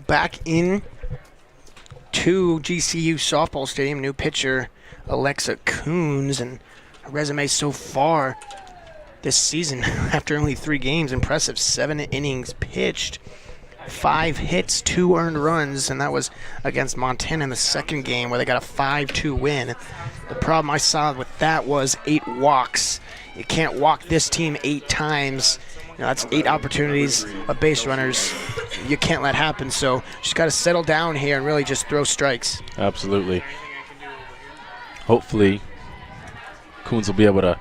back in to GCU Softball Stadium. New pitcher Alexa Coons, and her resume so far this season after only 3 games, impressive. 7 innings pitched, 5 hits, 2 earned runs, and that was against Montana in the second game where they got a 5-2 win. The problem I saw with that was 8 walks. You can't walk this team 8 times. You know, that's 8 opportunities of base runners. You can't let happen, so she's got to settle down here and really just throw strikes. Absolutely. Hopefully, Coons will be able to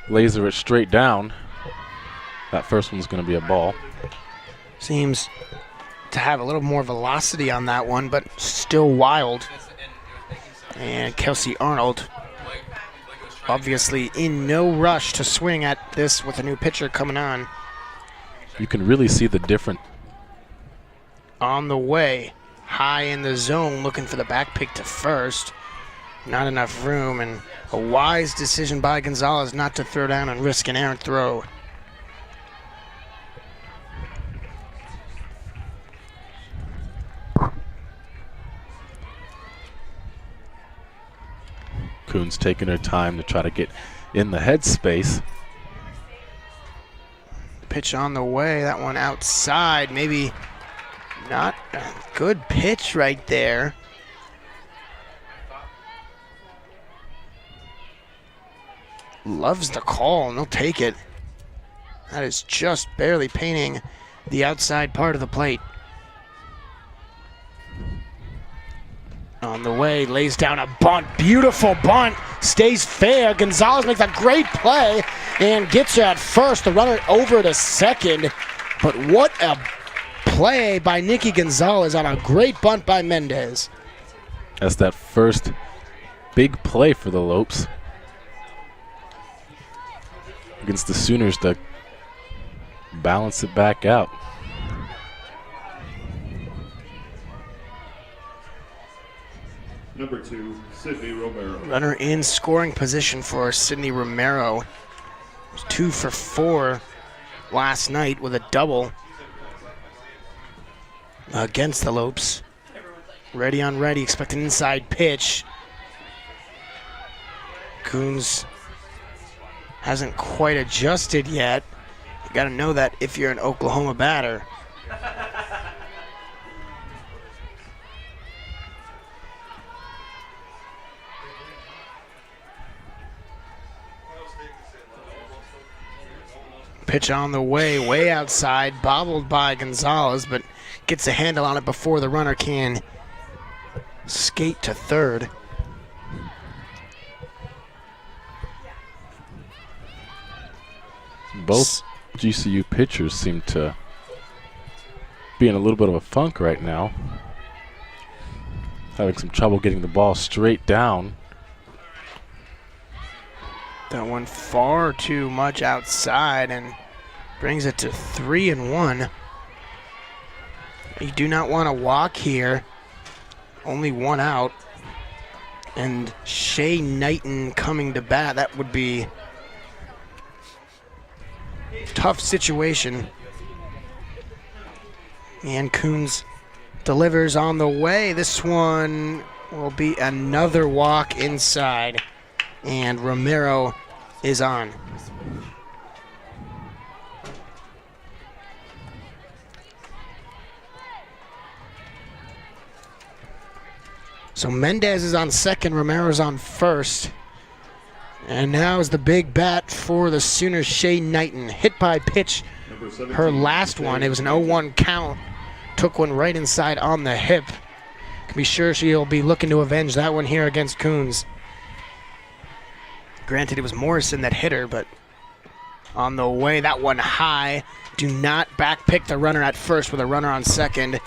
laser it straight down. That first one's going to be a ball. Seems to have a little more velocity on that one, but still wild. And Kelsey Arnold obviously in no rush to swing at this with a new pitcher coming on. You can really see the difference. On the way, high in the zone, looking for the back pick to first. Not enough room, and a wise decision by Gonzalez not to throw down and risk an errant throw. Coons taking her time to try to get in the headspace. Pitch on the way, that one outside, maybe not a good pitch right there. Loves the call, and they'll take it. That is just barely painting the outside part of the plate. On the way, lays down a bunt. Beautiful bunt. Stays fair. Gonzalez makes a great play and gets her at first. The runner over to second. But what a play by Nikki Gonzalez on a great bunt by Mendez. That's that first big play for the Lopes against the Sooners to balance it back out. Number 2, Sydney Romero. Runner in scoring position for Sydney Romero. 2 for 4 last night with a double against the Lopes. Ready on ready, expect an inside pitch. Coons hasn't quite adjusted yet. You got to know that if you're an Oklahoma batter. Pitch on the way outside, bobbled by Gonzalez, but gets a handle on it before the runner can skate to third. Both GCU pitchers seem to be in a little bit of a funk right now. Having some trouble getting the ball straight down. That one far too much outside and brings it to 3-1. You do not want to walk here. Only 1 out. And Shay Knighton coming to bat. That would be a tough situation. And Coons delivers on the way. This one will be another walk inside. And Romero is on. So Mendez is on second, Romero's on first. And now is the big bat for the Sooners, Shay Knighton. Hit by pitch, her last one. It was an 0-1 count. Took one right inside on the hip. Can be sure she'll be looking to avenge that one here against Coons. Granted, it was Morrison that hit her, but on the way, that one high. Do not backpick the runner at first with a runner on second.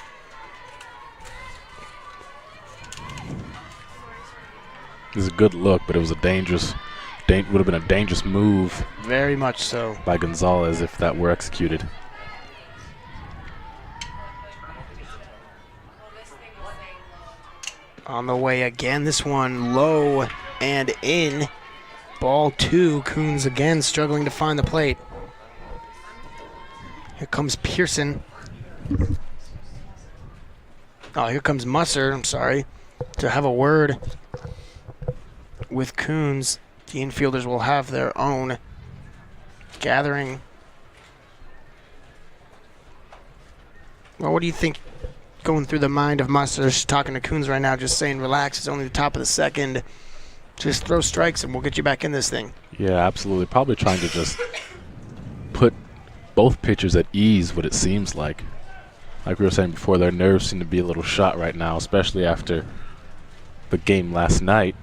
It was a good look, but it was a dangerous, would have been a dangerous move. Very much so. By Gonzalez if that were executed. On the way again, this one low and in. Ball 2, Coons again struggling to find the plate. Here comes Pearson. Oh, here comes Musser, I'm sorry, to have a word with Coons. The infielders will have their own gathering. Well, what do you think going through the mind of Musser? Just talking to Coons right now, just saying, relax, it's only the top of the second. Just throw strikes and we'll get you back in this thing. Yeah, absolutely. Probably trying to just put both pitchers at ease, what it seems like. Like we were saying before, their nerves seem to be a little shot right now, especially after the game last night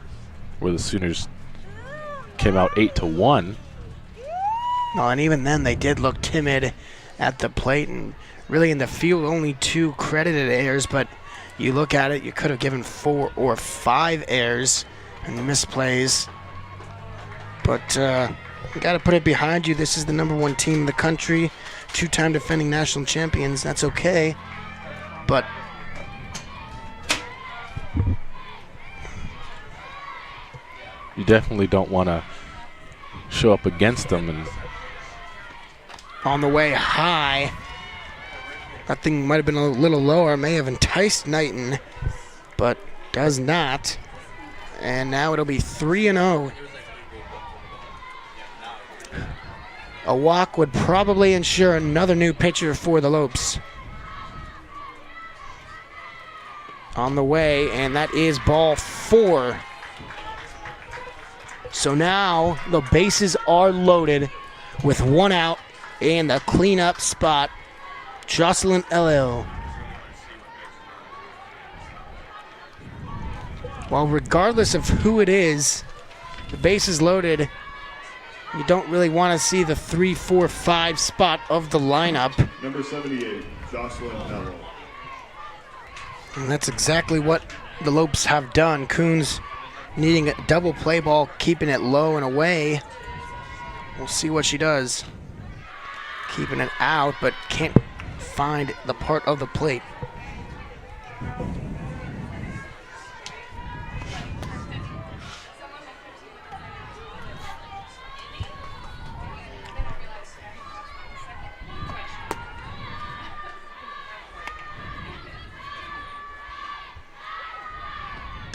where the Sooners came out 8-1. No, and even then they did look timid at the plate, and really in the field only 2 credited errors, but you look at it, you could have given 4 or 5 errors and misplays. But you got to put it behind you. This is the #1 team in the country, 2-time defending national champions. That's okay. But you definitely don't want to show up against them. And on the way high, that thing might have been a little lower, may have enticed Knighton, but does not. And now it'll be 3-0. A walk would probably ensure another new pitcher for the Lopes. On the way, and that is ball 4. So now the bases are loaded with 1 out and the cleanup spot, Jocelyn LL. Well, regardless of who it is, the bases loaded. You don't really want to see the 3, 4, 5 spot of the lineup. Number 78, Jocelyn Mello. And that's exactly what the Lopes have done. Coons needing a double play ball, keeping it low and away. We'll see what she does. Keeping it out, but can't find the part of the plate.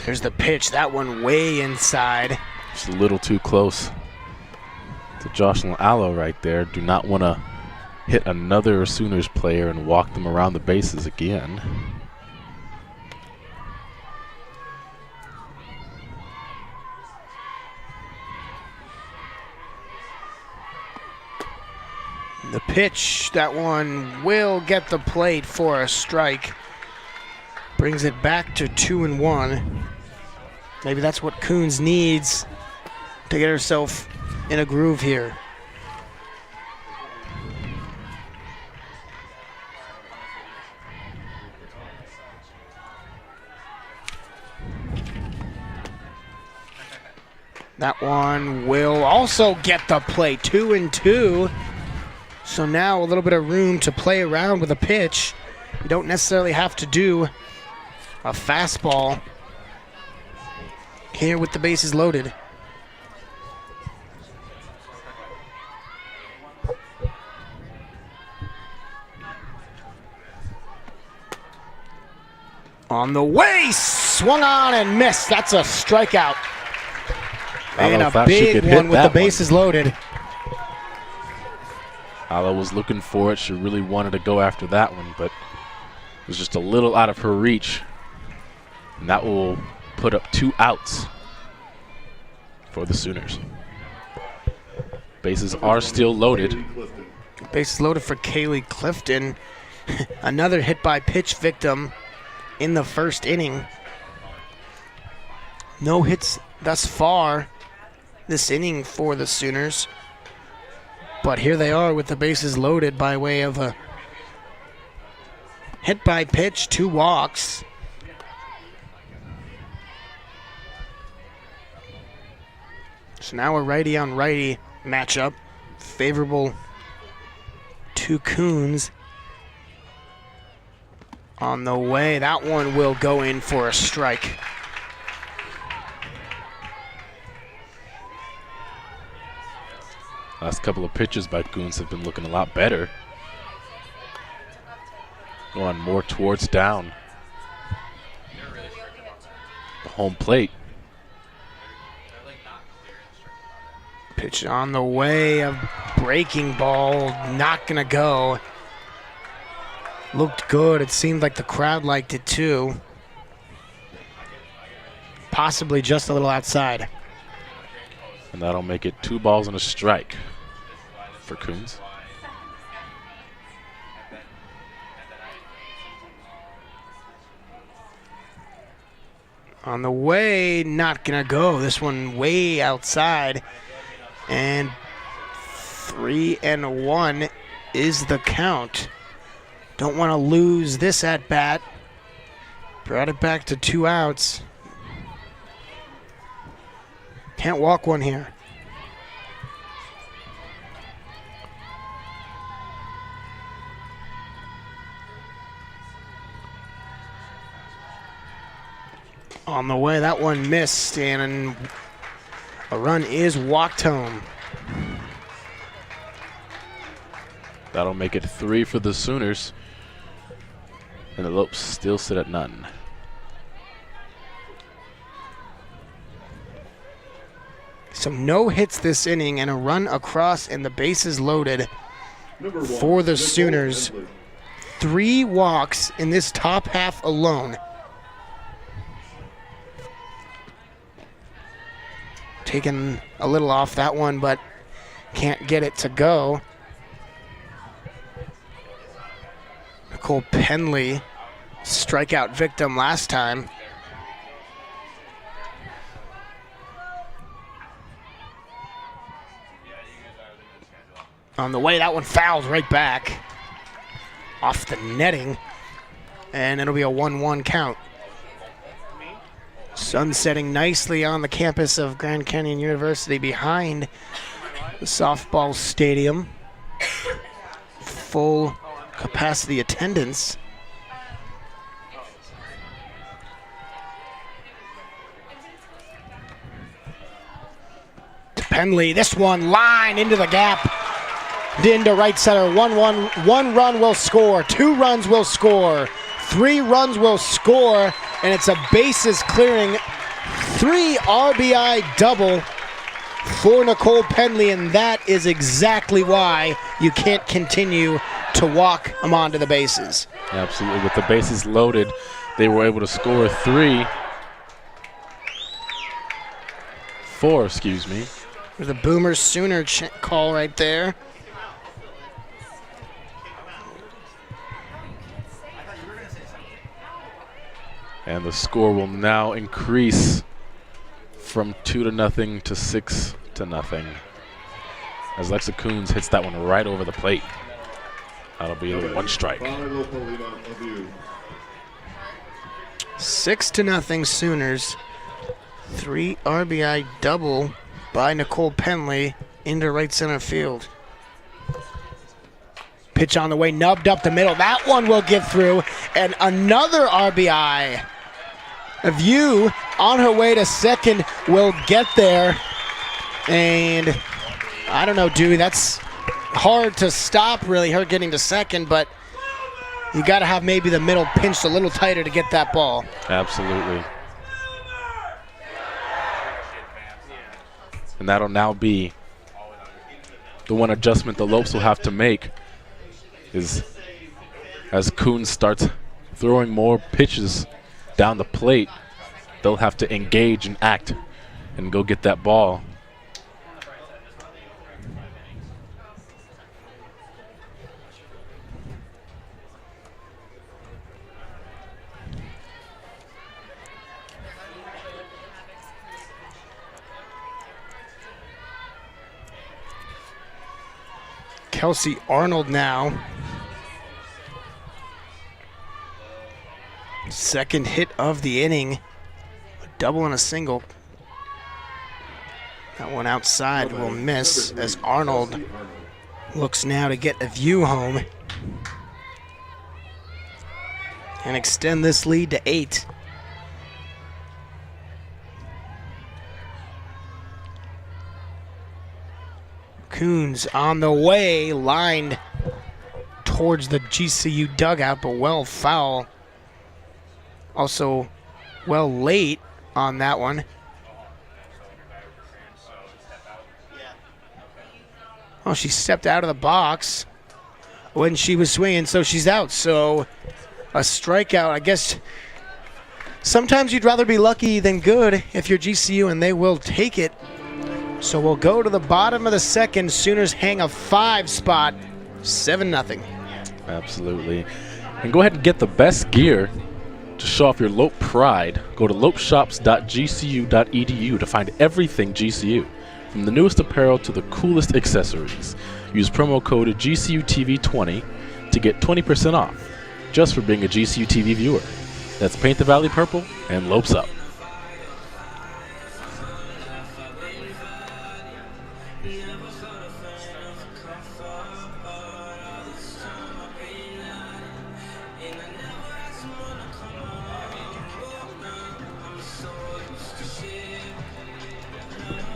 There's the pitch, that one way inside. just a little too close to Jocelyn Allo right there. Do not want to hit another Sooners player and walk them around the bases again. The pitch, that one will get the plate for a strike. Brings it back to 2-1. Maybe that's what Coons needs to get herself in a groove here. That one will also get the plate, 2-2. So now a little bit of room to play around with a pitch. You don't necessarily have to do a fastball here with the bases loaded. On the way, swung on and missed. That's a strikeout. And a big one with the bases loaded. Ala was looking for it. She really wanted to go after that one, but it was just a little out of her reach. And that will put up 2 outs for the Sooners. Bases are still loaded. Bases loaded for Kaylee Clifton. Another hit by pitch victim in the first inning. No hits thus far this inning for the Sooners. But here they are with the bases loaded by way of a hit by pitch, 2 walks. So now a righty on righty matchup, favorable to Coons. On the way, that one will go in for a strike. Last couple of pitches by Coons have been looking a lot better. Going more towards down. home plate. Pitch on the way, a breaking ball, not gonna go. Looked good. It seemed like the crowd liked it too. Possibly just a little outside. And that'll make it 2 balls and a strike for Coons. On the way, not gonna go. This one way outside. And 3-1 is the count. Don't want to lose this at bat. Brought it back to 2 outs. Can't walk one here. On the way, that one missed, and a run is walked home. That'll make it 3 for the Sooners. And the Lopes still sit at none. So no hits this inning and a run across and the bases loaded Number 1, for the Nicole Sooners. Henley. 3 walks in this top half alone. Taking a little off that one, but can't get it to go. Nicole Penley, strikeout victim last time. On the way, that one fouled right back. Off the netting. And it'll be a 1-1 count. Sun setting nicely on the campus of Grand Canyon University behind the softball stadium. Full capacity attendance. To Penley, this one line into the gap. Into right center. 1-1. 1 run will score. 2 runs will score. 3 runs will score. And it's a bases clearing 3 RBI double for Nicole Penley, and that is exactly why you can't continue to walk them onto the bases. Absolutely. With the bases loaded, they were able to score 4, excuse me. There's a Boomer Sooner call right there. And the score will now increase from 2-0 to 6-0. As Lexa Coons hits that one right over the plate. That'll be a 1 strike. Final Polina of you. 6-0 Sooners. 3 RBI double by Nicole Penley into right center field. Pitch on the way, nubbed up the middle. That one will get through. And another RBI. A View on her way to second will get there. And I don't know, Dewey, that's hard to stop, really, her getting to second, but you got to have maybe the middle pinched a little tighter to get that ball. Absolutely. And that'll now be the one adjustment the Lopes will have to make is as Coons starts throwing more pitches down the plate, they'll have to engage and act and go get that ball. Kelsey Arnold now. Second hit of the inning. A double and a single. That one outside will miss as Arnold looks now to get a View home and extend this lead to 8. Coons on the way, lined towards the GCU dugout, but well foul. Also well late on that one. Oh, she stepped out of the box when she was swinging, so she's out. So a strikeout. I guess sometimes you'd rather be lucky than good if you're GCU, and they will take it. So we'll go to the bottom of the second. Sooners hang a 5 spot, 7-0. Absolutely. And go ahead and get the best gear to show off your Lope pride. Go to lopeshops.gcu.edu to find everything GCU, from the newest apparel to the coolest accessories. Use promo code GCUTV20 to get 20% off, just for being a GCU TV viewer. That's Paint the Valley Purple and Lopes Up.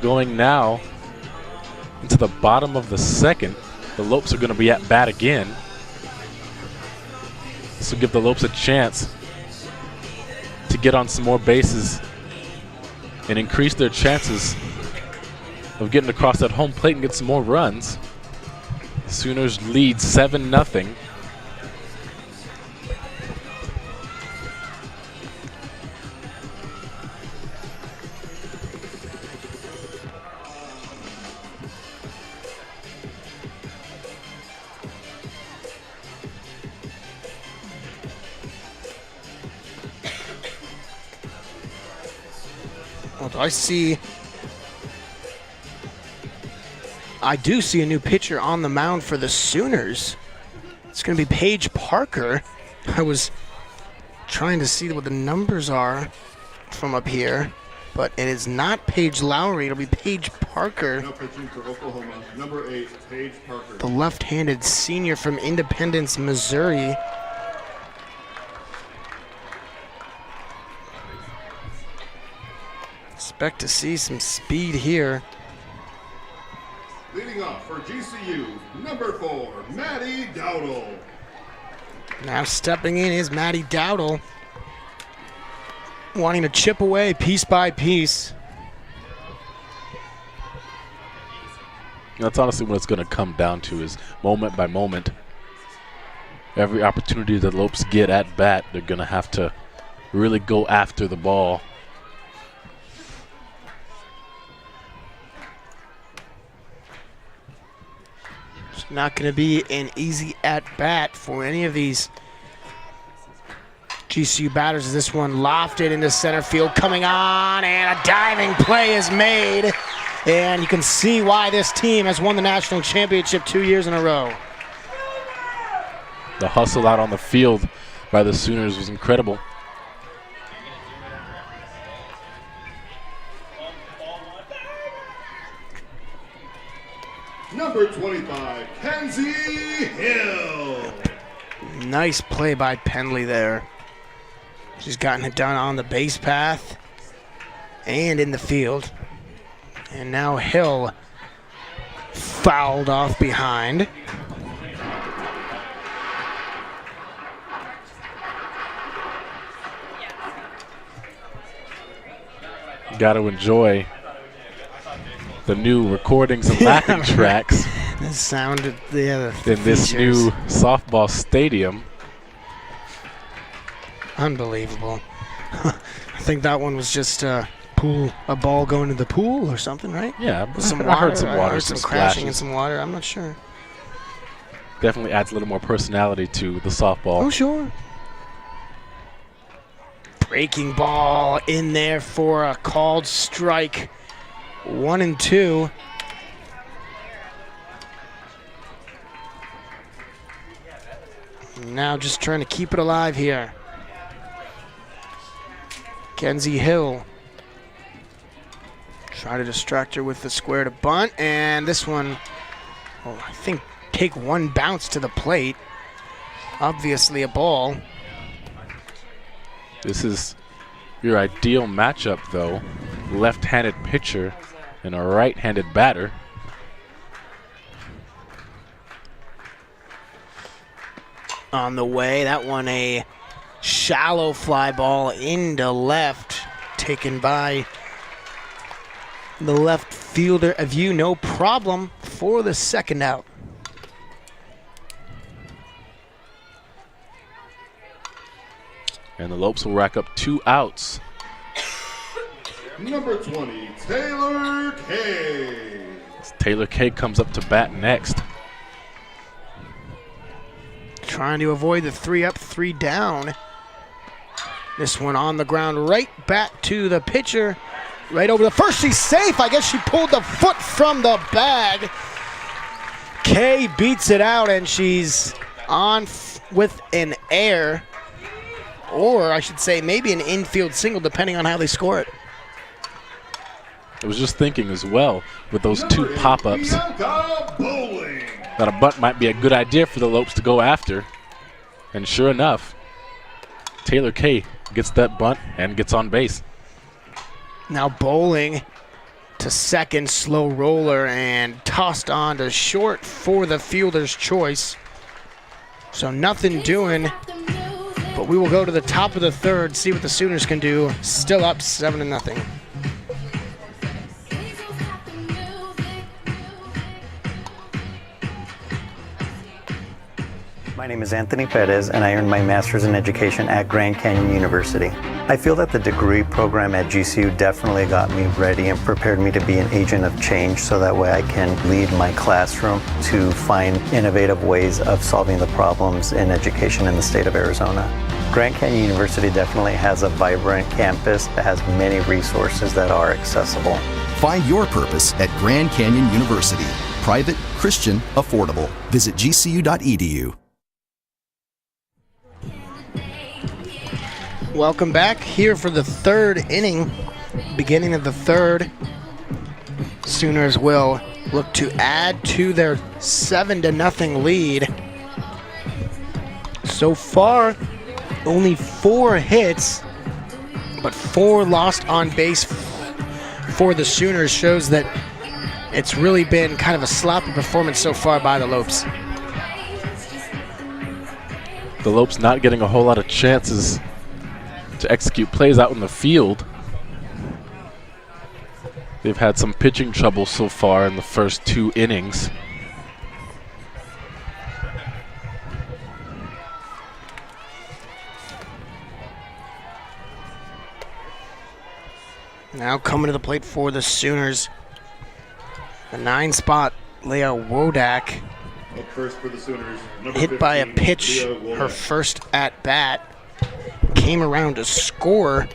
Going now into the bottom of the second, the Lopes are going to be at bat again. This will give the Lopes a chance to get on some more bases and increase their chances of getting across that home plate and get some more runs. Sooners lead 7-0. I do see a new pitcher on the mound for the Sooners. It's going to be Paige Parker. I was trying to see what the numbers are from up here, but it is not Paige Lowry. It'll be Paige Parker. Now pitching for Oklahoma, number 8, Paige Parker. The left-handed senior from Independence, Missouri. Expect to see some speed here. Leading off for GCU, number 4, Maddie Dowdle. Now stepping in is Maddie Dowdle, wanting to chip away piece by piece. That's honestly what it's going to come down to, is moment by moment. Every opportunity the Lopes get at bat, they're going to have to really go after the ball. It's not going to be an easy at-bat for any of these GCU batters. This one lofted into center field, coming on, and a diving play is made. And you can see why this team has won the national championship 2 years in a row. The hustle out on the field by the Sooners was incredible. Number 25, Kenzie Hill. Nice play by Penley there. She's gotten it done on the base path and in the field. And now Hill fouled off behind. Got to enjoy the new recordings and laughing tracks The sound of the other in this new softball stadium. Unbelievable. I think that one was just a ball going to the pool or something, right? Yeah, With some I water. heard some water, some some crashing and splashes. some water. I'm not sure. Definitely adds a little more personality to the softball. Oh, sure. Breaking ball in there for a called strike. 1-2. Now just trying to keep it alive here. Kenzie Hill. Try to distract her with the square to bunt. And this one, I think, take one bounce to the plate. Obviously a ball. This is your ideal matchup, though. Left-handed pitcher and a right-handed batter. On the way, that one a shallow fly ball into left. taken by the left fielder of you. No problem for the second out. And the Lopes will rack up 2 outs. Number 20, Taylor K. Taylor K comes up to bat next. Trying to avoid the 3 up, 3 down. This one on the ground, right back to the pitcher. Right over the first, she's safe. I guess she pulled the foot from the bag. Kay beats it out, and she's on with an air, or I should say maybe an infield single, depending on how they score it. I was just thinking as well, with those 2 pop-ups, that a bunt might be a good idea for the Lopes to go after. And sure enough, Taylor K gets that bunt and gets on base. Now Bowling to second, slow roller, and tossed on to short for the fielder's choice. So nothing doing, but we will go to the top of the third, see what the Sooners can do. Still up 7-0. My name is Anthony Perez, and I earned my master's in education at Grand Canyon University. I feel that the degree program at GCU definitely got me ready and prepared me to be an agent of change, so that way I can lead my classroom to find innovative ways of solving the problems in education in the state of Arizona. Grand Canyon University definitely has a vibrant campus that has many resources that are accessible. Find your purpose at Grand Canyon University. Private, Christian, affordable. Visit gcu.edu. Welcome back here for the third inning. Beginning of the third. Sooners will look to add to their 7-0 lead. So far, only 4 hits, but 4 lost on base for the Sooners. Shows that it's really been kind of a sloppy performance so far by the Lopes. The Lopes not getting a whole lot of chances to execute plays out in the field. They've had some pitching trouble so far in the first 2 innings. Now coming to the plate for the Sooners, the 9-spot Leah Wodak, Up first for the Sooners, number hit by a 15, pitch, Leah Wodak. her first at bat. Came around to score.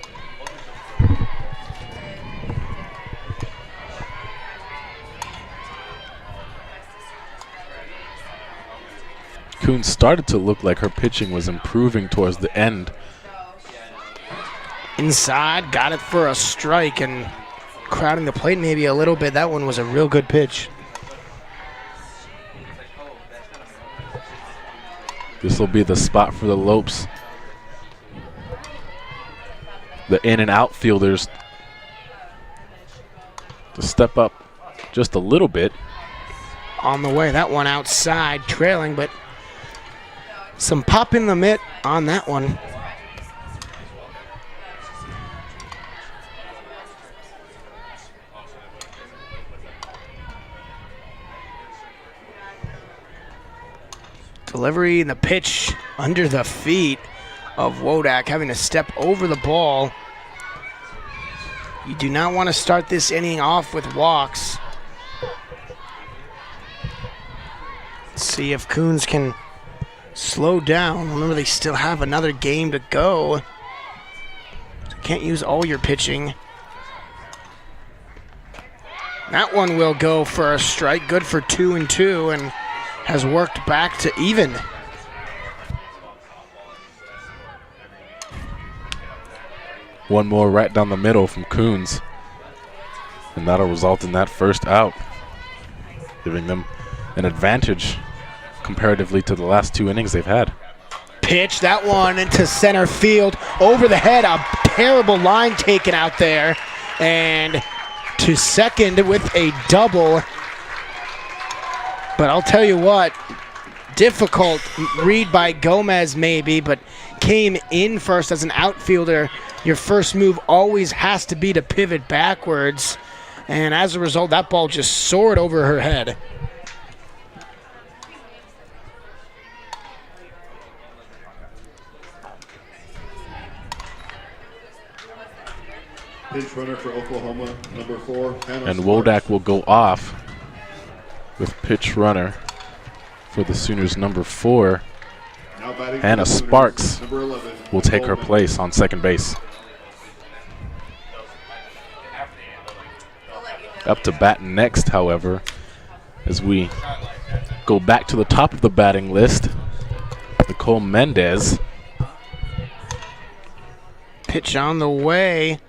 Kuhn started to look like her pitching was improving towards the end. Inside, got it for a strike, and crowding the plate maybe a little bit. That one was a real good pitch. This will be the spot for the Lopes. The in and out fielders to step up just a little bit. On the way, that one outside, trailing, but some pop in the mitt on that one. Delivery and the pitch under the feet of Wodak, having to step over the ball. You do not want to start this inning off with walks. Let's see if Coons can slow down. Remember, they still have another game to go. So can't use all your pitching. That one will go for a strike. Good for 2-2 and has worked back to even. One more right down the middle from Coons. And that'll result in that first out, giving them an advantage comparatively to the last 2 innings they've had. Pitch, that one into center field, over the head, a terrible line taken out there, and to second with a double. But I'll tell you what, difficult read by Gomez maybe, but came in first as an outfielder. Your first move always has to be to pivot backwards. And as a result, that ball just soared over her head. Pinch runner for Oklahoma, number 4, Hannah And Sparks. Wodak will go off with pitch runner for the Sooners, number 4. Now batting for Hannah the Sooners, Sparks number 11, will take her Nicole place on second base. Up to bat next, however, as we go back to the top of the batting list, Nicole Mendez. Pitch on the way.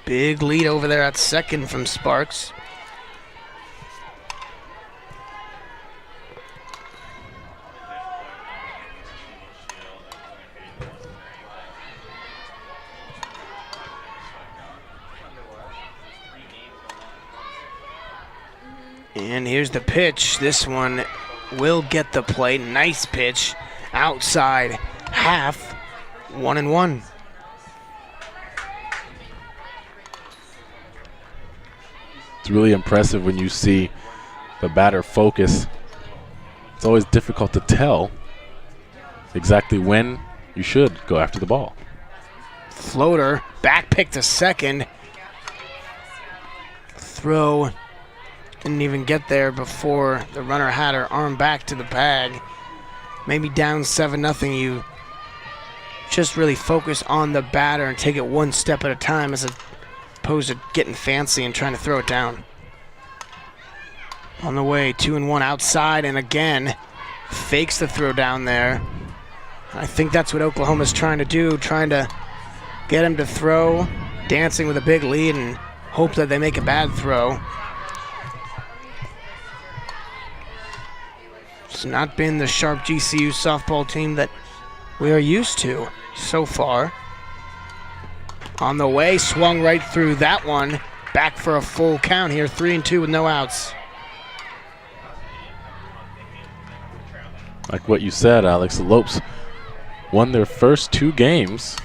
Big lead over there at second from Sparks. And here's the pitch. This one will get the play. Nice pitch. Outside half. 1-1. It's really impressive when you see the batter focus. It's always difficult to tell exactly when you should go after the ball. Floater. Back pick to second. Throw. Didn't even get there before the runner had her arm back to the bag. Maybe down 7-0. You just really focus on the batter and take it one step at a time as opposed to getting fancy and trying to throw it down. On the way, 2-1 outside, and again, fakes the throw down there. I think that's what Oklahoma's trying to do, trying to get him to throw, dancing with a big lead and hope that they make a bad throw. It's not been the sharp GCU softball team that we are used to so far. On the way, swung right through that one. Back for a full count here, 3-2 with no outs. Like what you said, Alex, the Lopes won their first 2 games.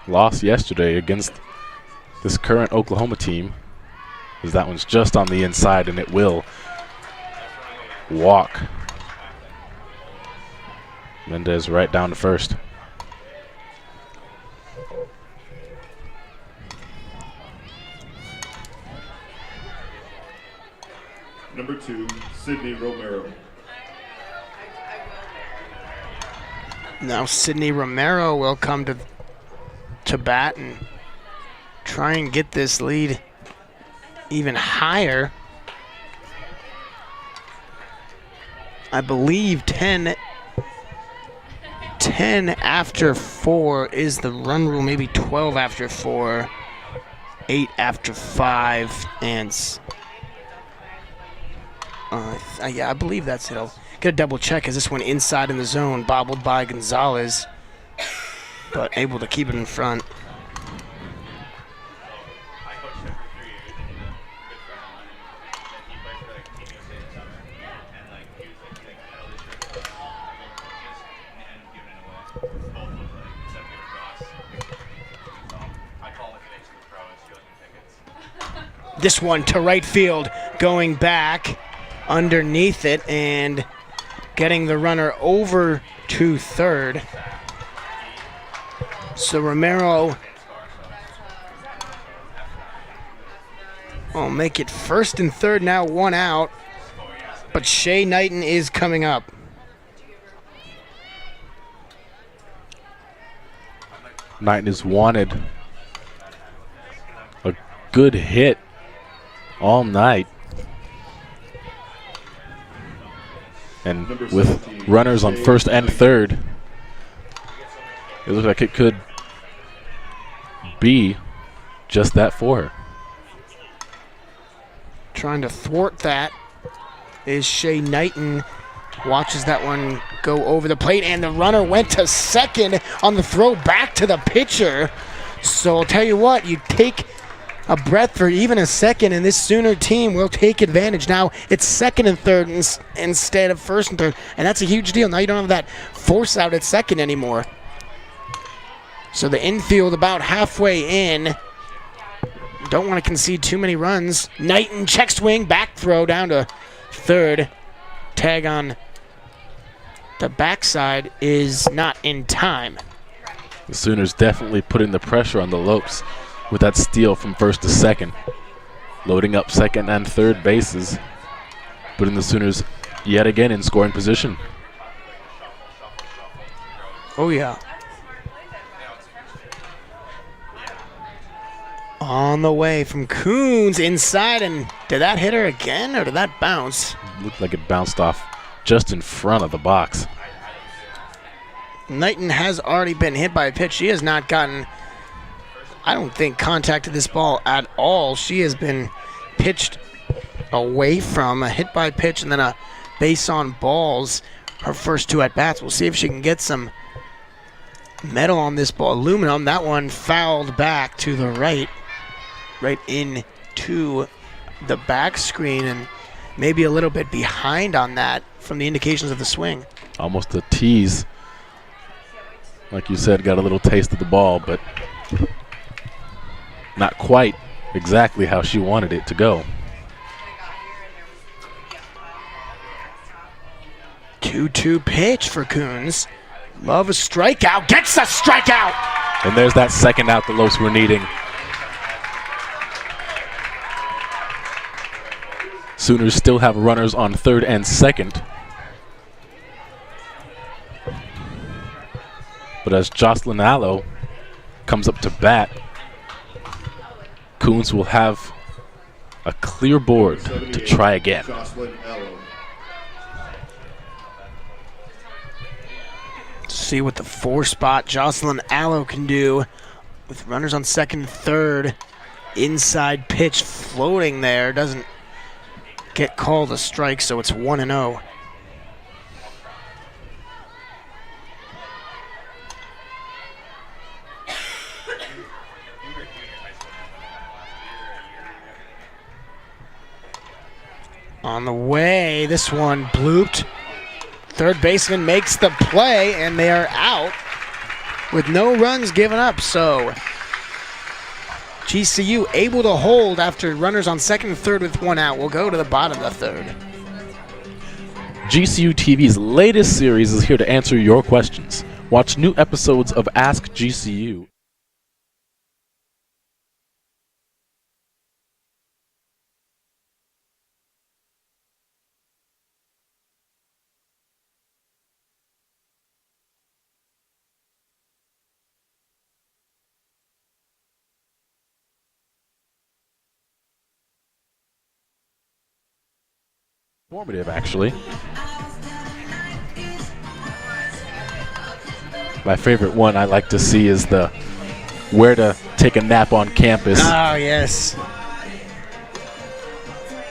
Lost yesterday against this current Oklahoma team, as that one's just on the inside and it will walk. Mendez right down to first. Number 2, Sydney Romero. Now Sydney Romero will come to bat and try and get this lead even higher. I believe 10 after 4 is the run rule, maybe 12 after 4, 8 after 5, and yeah, I believe that's it. I'll get a double check as this one inside in the zone, bobbled by Gonzalez, but able to keep it in front. This one to right field, going back underneath it and getting the runner over to third. So Romero will make it first and third, now 1 out, but Shay Knighton is coming up. Knighton has wanted a good hit all night. And with runners on first and third, it looks like it could be just that for her. Trying to thwart that is Shay Knighton. Watches that one go over the plate, and the runner went to second on the throw back to the pitcher. So I'll tell you what, you take a breath for even a second, and this Sooner team will take advantage. Now it's second and third instead of first and third, and that's a huge deal. Now you don't have that force out at second anymore. So the infield about halfway in. Don't want to concede too many runs. Knighton check swing, back throw down to third. Tag on the backside is not in time. The Sooners definitely putting the pressure on the Lopes with that steal from first to second. Loading up second and third bases. Putting the Sooners yet again in scoring position. Oh, yeah. On the way from Coons inside, and did that hit her again, or did that bounce? Looked like it bounced off just in front of the box. Knighton has already been hit by a pitch. She has not gotten, I don't think, contact to this ball at all. She has been pitched away from a hit by pitch and then a base on balls her first two at-bats. We'll see if she can get some metal on this ball. Aluminum, that one fouled back to the right into the back screen, and maybe a little bit behind on that from the indications of the swing. Almost a tease. Like you said, got a little taste of the ball, but not quite exactly how she wanted it to go. 2-2 pitch for Coons. Love a strikeout. Gets a strikeout! And there's that second out the Lopes were needing. Sooners still have runners on third and second. But as Jocelyn Allo comes up to bat, Coons will have a clear board to try again. Jocelyn Allo. See what the four-spot Jocelyn Allo can do with runners on second and third. Inside pitch floating there. Doesn't get called a strike, so it's 1-0. On the way, this one blooped. Third baseman makes the play, and they are out with no runs given up. So GCU able to hold after runners on second and third with one out. We'll go to the bottom of the third. GCU TV's latest series is here to answer your questions. Watch new episodes of Ask GCU. Informative, actually. My favorite one I like to see is the where to take a nap on campus. Oh, yes.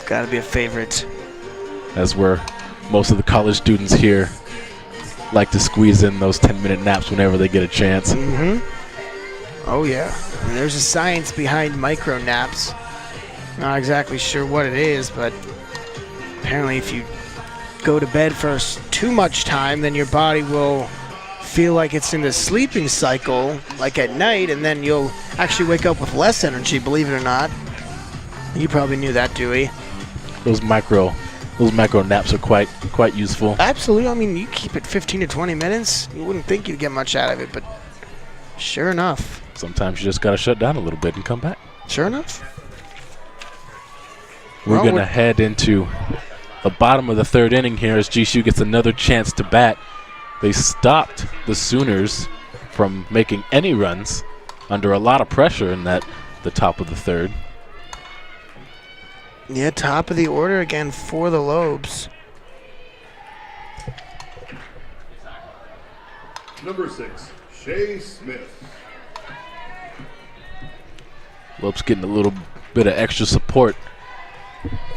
Gotta be a favorite. As where most of the college students here like to squeeze in those 10-minute naps whenever they get a chance. Mm-hmm. Oh, yeah. And there's a science behind micro naps. Not exactly sure what it is, but apparently if you go to bed for too much time, then your body will feel like it's in the sleeping cycle, like at night, and then you'll actually wake up with less energy, believe it or not. You probably knew that, Dewey. Those micro naps are quite useful. Absolutely. I mean, you keep it 15 to 20 minutes. You wouldn't think you'd get much out of it, but sure enough. Sometimes you just got to shut down a little bit and come back. Sure enough. We're Well, going to head into the bottom of the third inning here as GCU gets another chance to bat. They stopped the Sooners from making any runs under a lot of pressure in the top of the third. Yeah, top of the order again for the Lopes. Number 6, Shea Smith. Lopes getting a little bit of extra support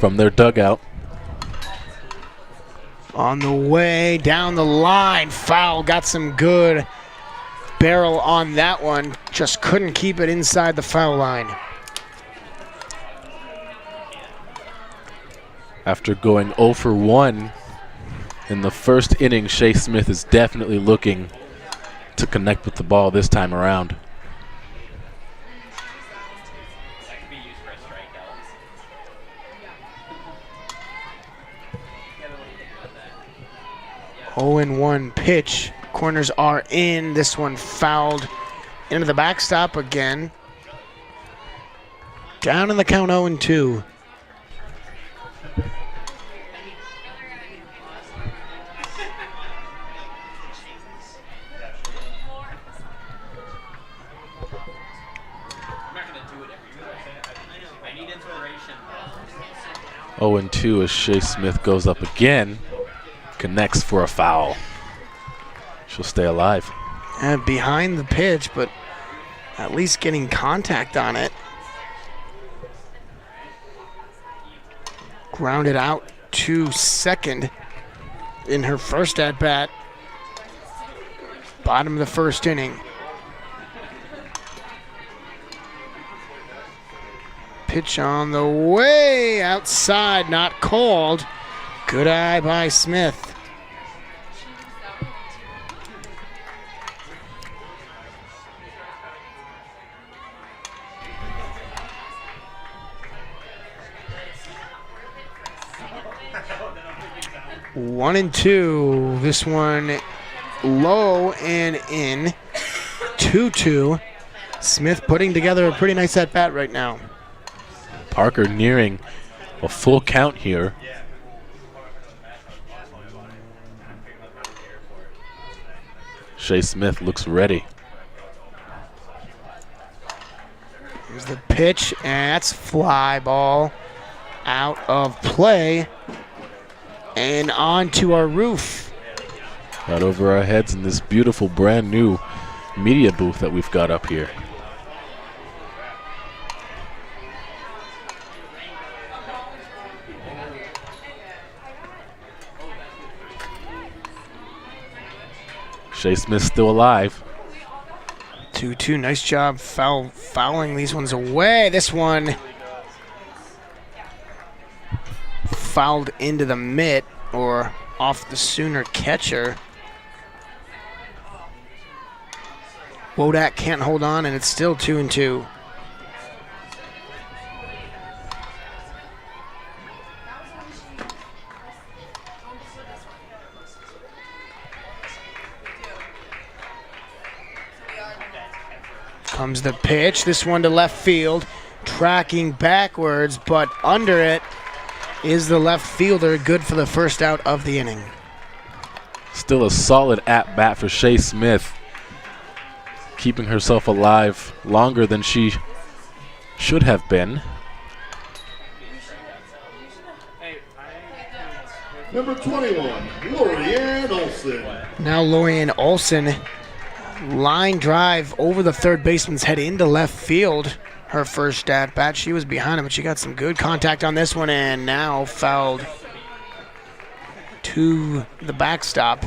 from their dugout. On the way, down the line, foul, got some good barrel on that one. Just couldn't keep it inside the foul line. After going 0 for 1 in the first inning, Shea Smith is definitely looking to connect with the ball this time around. Oh and 1 pitch. Corners are in. This one fouled into the backstop again. Down in the count 0 and 2. Oh and 2 as Shea Smith goes up again. Connects for a foul. She'll stay alive. And behind the pitch, but at least getting contact on it. Grounded out to second in her first at bat. Bottom of the first inning. Pitch on the way outside, not called. Good eye by Smith. One and 2. This one low and in. 2-2. Smith putting together a pretty nice at bat right now. Parker nearing a full count here. Shea Smith looks ready. Here's the pitch, and that's fly ball out of play and onto our roof. Right over our heads in this beautiful brand new media booth that we've got up here. Shea Smith still alive. 2-2. Nice job fouling these ones away. This one fouled into the mitt or off the Sooner catcher. Wodak can't hold on, and it's still 2-2. Comes the pitch. This one to left field. Tracking backwards, but under it is the left fielder. Good for the first out of the inning. Still a solid at-bat for Shea Smith. Keeping herself alive longer than she should have been. Number 21, Lorianne Olson. Now Lorianne Olson, line drive over the third baseman's head into left field. Her first at bat. She was behind him, but she got some good contact on this one, and now fouled to the backstop.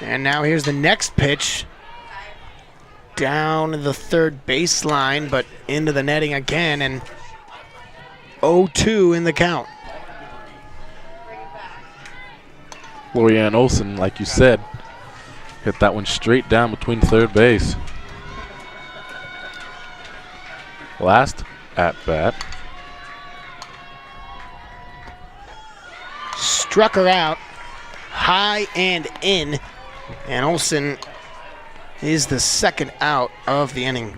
And now here's the next pitch. Down the third baseline, but into the netting again, and 0-2 in the count. Lorianne Olson, like you said, hit that one straight down between third base. Last at bat. Struck her out high and in, and Olson is the second out of the inning.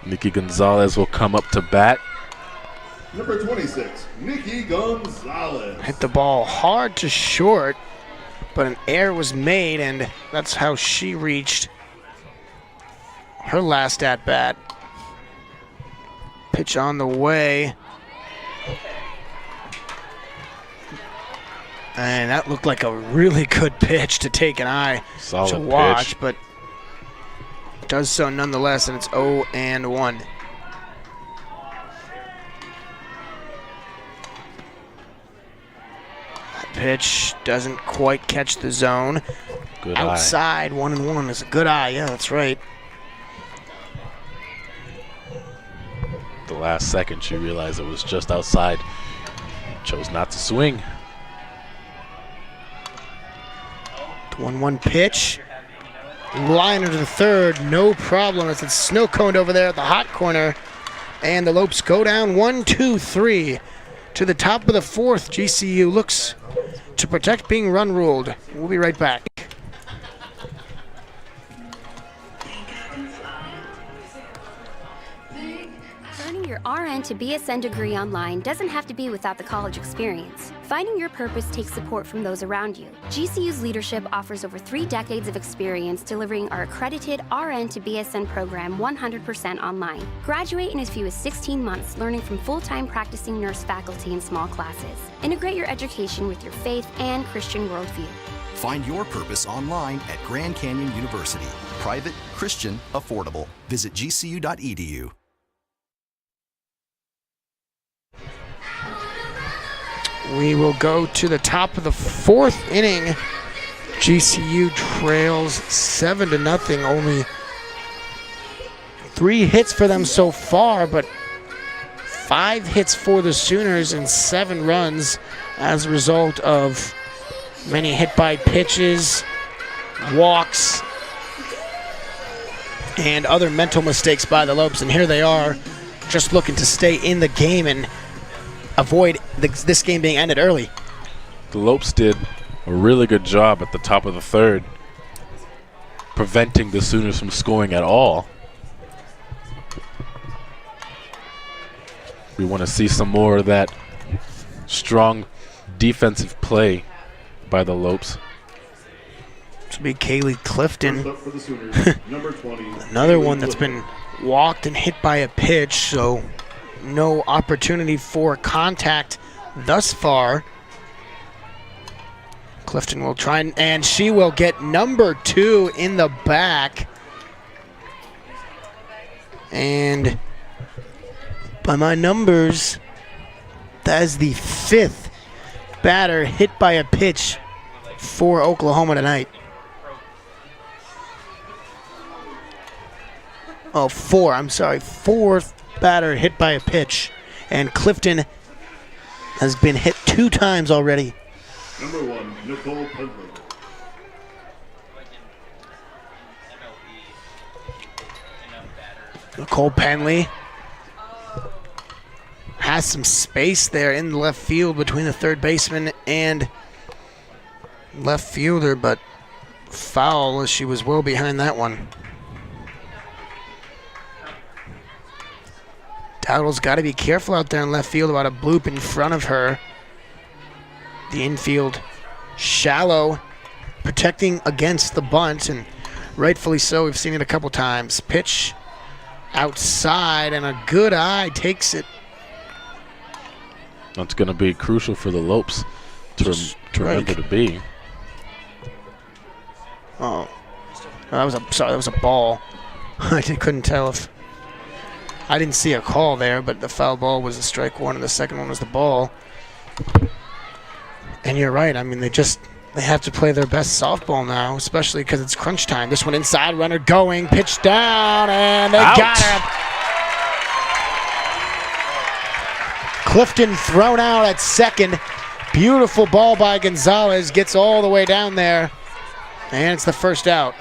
Nikki Gonzalez will come up to bat. Number 26, Nikki Gonzalez. Hit the ball hard to short, but an error was made, and that's how she reached her last at bat. Pitch on the way. And that looked like a really good pitch to take an eye Solid to watch, pitch. but does so nonetheless, and it's 0-1. pitch doesn't quite catch the zone. Good Outside, 1-1 is a good eye. Yeah, that's right. The last second, she realized it was just outside. Chose not to swing. The 1-1 pitch. Liner to the third, no problem. It's snow coned over there at the hot corner. And the Lopes go down 1-2-3 to the top of the fourth. GCU looks to protect being run ruled. We'll be right back. Earning your RN to BSN degree online doesn't have to be without the college experience. Finding your purpose takes support from those around you. GCU's leadership offers over 3 decades of experience delivering our accredited RN to BSN program 100% online. Graduate in as few as 16 months, learning from full-time practicing nurse faculty in small classes. Integrate your education with your faith and Christian worldview. Find your purpose online at Grand Canyon University. Private, Christian, affordable. Visit gcu.edu. We will go to the top of the fourth inning. GCU trails 7-0. Only 3 hits for them so far, but 5 hits for the Sooners and 7 runs as a result of many hit-by pitches, walks, and other mental mistakes by the Lopes. And here they are, just looking to stay in the game and avoid this game being ended early. The Lopes did a really good job at the top of the third, preventing the Sooners from scoring at all. We want to see some more of that strong defensive play by the Lopes. This will be Kaylee Clifton. First up for the Sooners, number 20. Another one that's been walked and hit by a pitch, so no opportunity for contact thus far. Clifton will try and she will get number 2 in the back. And by my numbers, that is the 5th batter hit by a pitch for Oklahoma tonight. Oh, 4, I'm sorry, 4th batter hit by a pitch. And Clifton has been hit 2 times already. Number 1, Nicole Penley. Nicole Penley has some space there in the left field between the third baseman and left fielder, but foul as she was well behind that one. Dowdle's got to be careful out there in left field about a bloop in front of her. The infield shallow, protecting against the bunt, and rightfully so. We've seen it a couple times. Pitch outside, and a good eye takes it. That's going to be crucial for the Lopes to remember to be. Oh, that was a ball. I couldn't tell if I didn't see a call there, but the foul ball was a strike one, and the second one was the ball. And you're right. I mean, they have to play their best softball now, especially because it's crunch time. This one inside, runner going, pitch down, and they got her. Clifton thrown out at second. Beautiful ball by Gonzalez, gets all the way down there, and it's the first out.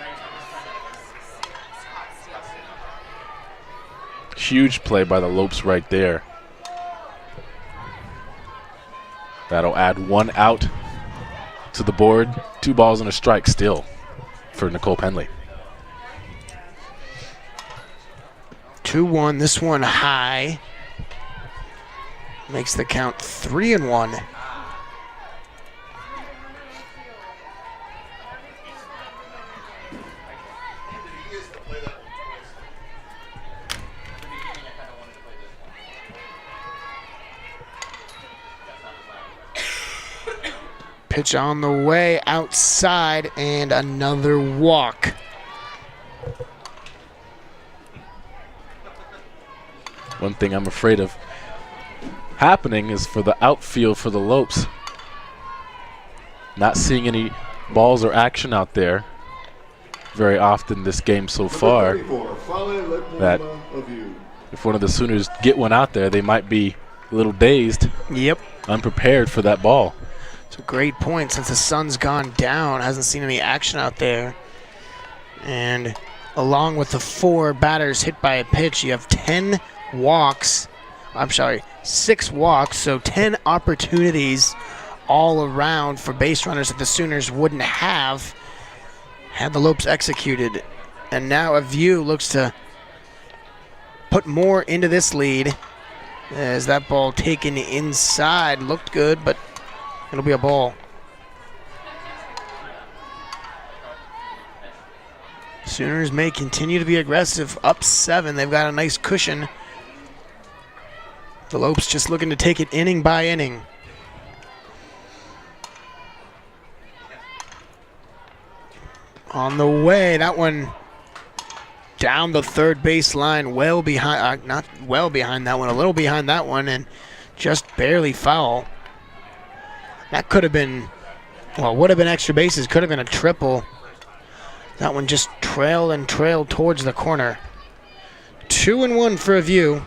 Huge play by the Lopes right there. That'll add 1 out to the board. 2 balls and a strike still for Nicole Penley. 2-1, this one high. Makes the count 3-1. Pitch on the way outside, and another walk. One thing I'm afraid of happening is for the outfield for the Lopes. Not seeing any balls or action out there very often this game so far. That if one of the Sooners get one out there, they might be a little dazed. Yep. Unprepared for that ball. It's a great point. Since the sun's gone down, hasn't seen any action out there. And along with the 4 batters hit by a pitch, you have 10 walks. I'm sorry, 6 walks, so 10 opportunities all around for base runners that the Sooners wouldn't have had the Lopes executed. And now a view looks to put more into this lead as that ball taken inside. Looked good, but it'll be a ball. Sooners may continue to be aggressive. Up 7, they've got a nice cushion. The Lopes just looking to take it inning by inning. On the way, that one down the third base line, well behind, not well behind that one, a little behind that one, and just barely foul. That could have been, well, would have been extra bases, could have been a triple. That one just trailed towards the corner. 2-1 for a view.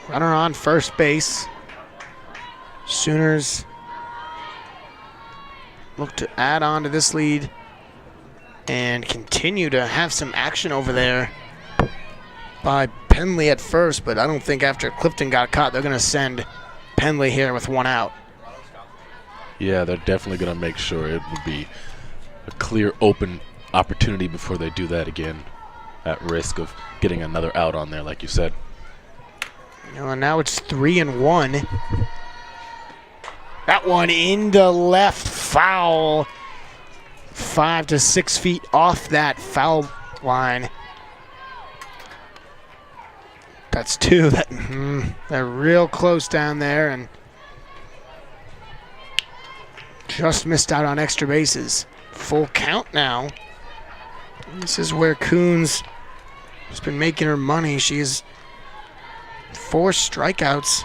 Runner on first base. Sooners look to add on to this lead and continue to have some action over there by Penley at first, but I don't think after Clifton got caught, they're going to send Penley here with 1 out. Yeah, they're definitely going to make sure it will be a clear, open opportunity before they do that again, at risk of getting another out on there, like you said. And now it's 3-1. That one into left, foul. 5 to 6 feet off that foul line. That's 2. They're real close down there and just missed out on extra bases. Full count now. This is where Coons has been making her money. She has 4 strikeouts.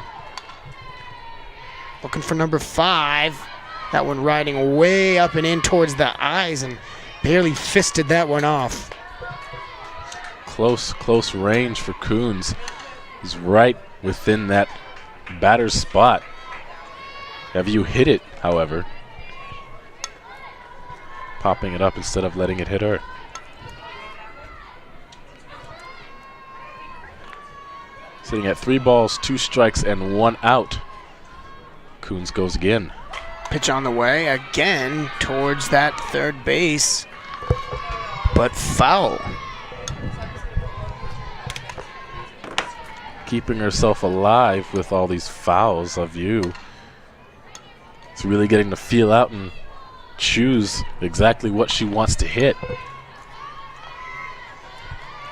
Looking for number 5. That one riding way up and in towards the eyes and barely fisted that one off. Close range for Coons. He's right within that batter's spot. Have you hit it, however? Popping it up instead of letting it hit her. Sitting at 3 balls, 2 strikes, and 1 out. Coons goes again. Pitch on the way again towards that third base, but foul. Keeping herself alive with all these fouls of you. It's really getting to feel out and choose exactly what she wants to hit.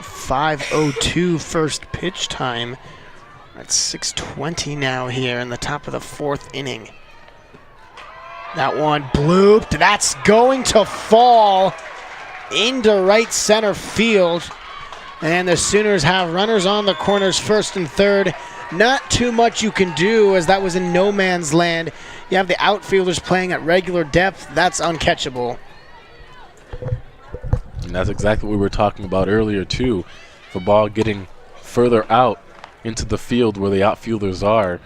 5:02 first pitch time. That's 6:20 now here in the top of the 4th inning. That one blooped. That's going to fall into right center field. And the Sooners have runners on the corners, first and third. Not too much you can do as that was in no man's land. You have the outfielders playing at regular depth. That's uncatchable. And that's exactly what we were talking about earlier, too. The ball getting further out into the field where the outfielders are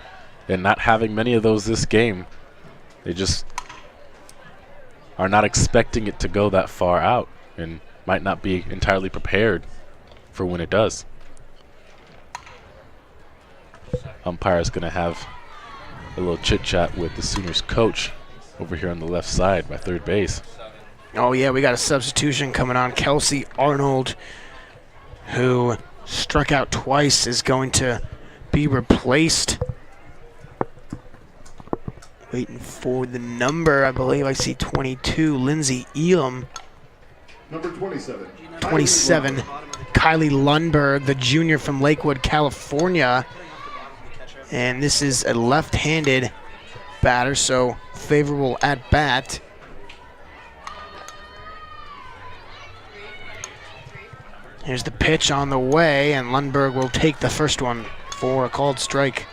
and not having many of those this game. They just are not expecting it to go that far out and might not be entirely prepared for when it does. Umpire is going to have a little chit-chat with the Sooners coach over here on the left side by third base. Oh, yeah, we got a substitution coming on. Kelsey Arnold, who struck out twice, is going to be replaced. Waiting for the number, I believe I see 22, Lindsay Elam. Number 27. 27, Kylie Lundberg, the junior from Lakewood, California. And this is a left-handed batter, so favorable at bat. Here's the pitch on the way, and Lundberg will take the first one for a called strike.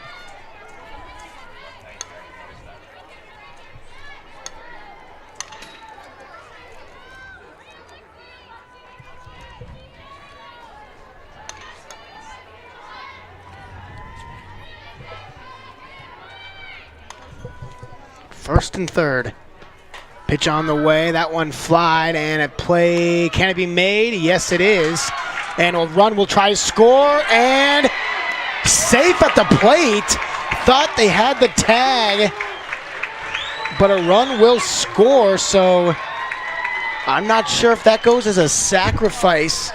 First and third. Pitch on the way. That one flied, and a play. Can it be made? Yes, it is. And a run will try to score, and safe at the plate. Thought they had the tag, but a run will score, so I'm not sure if that goes as a sacrifice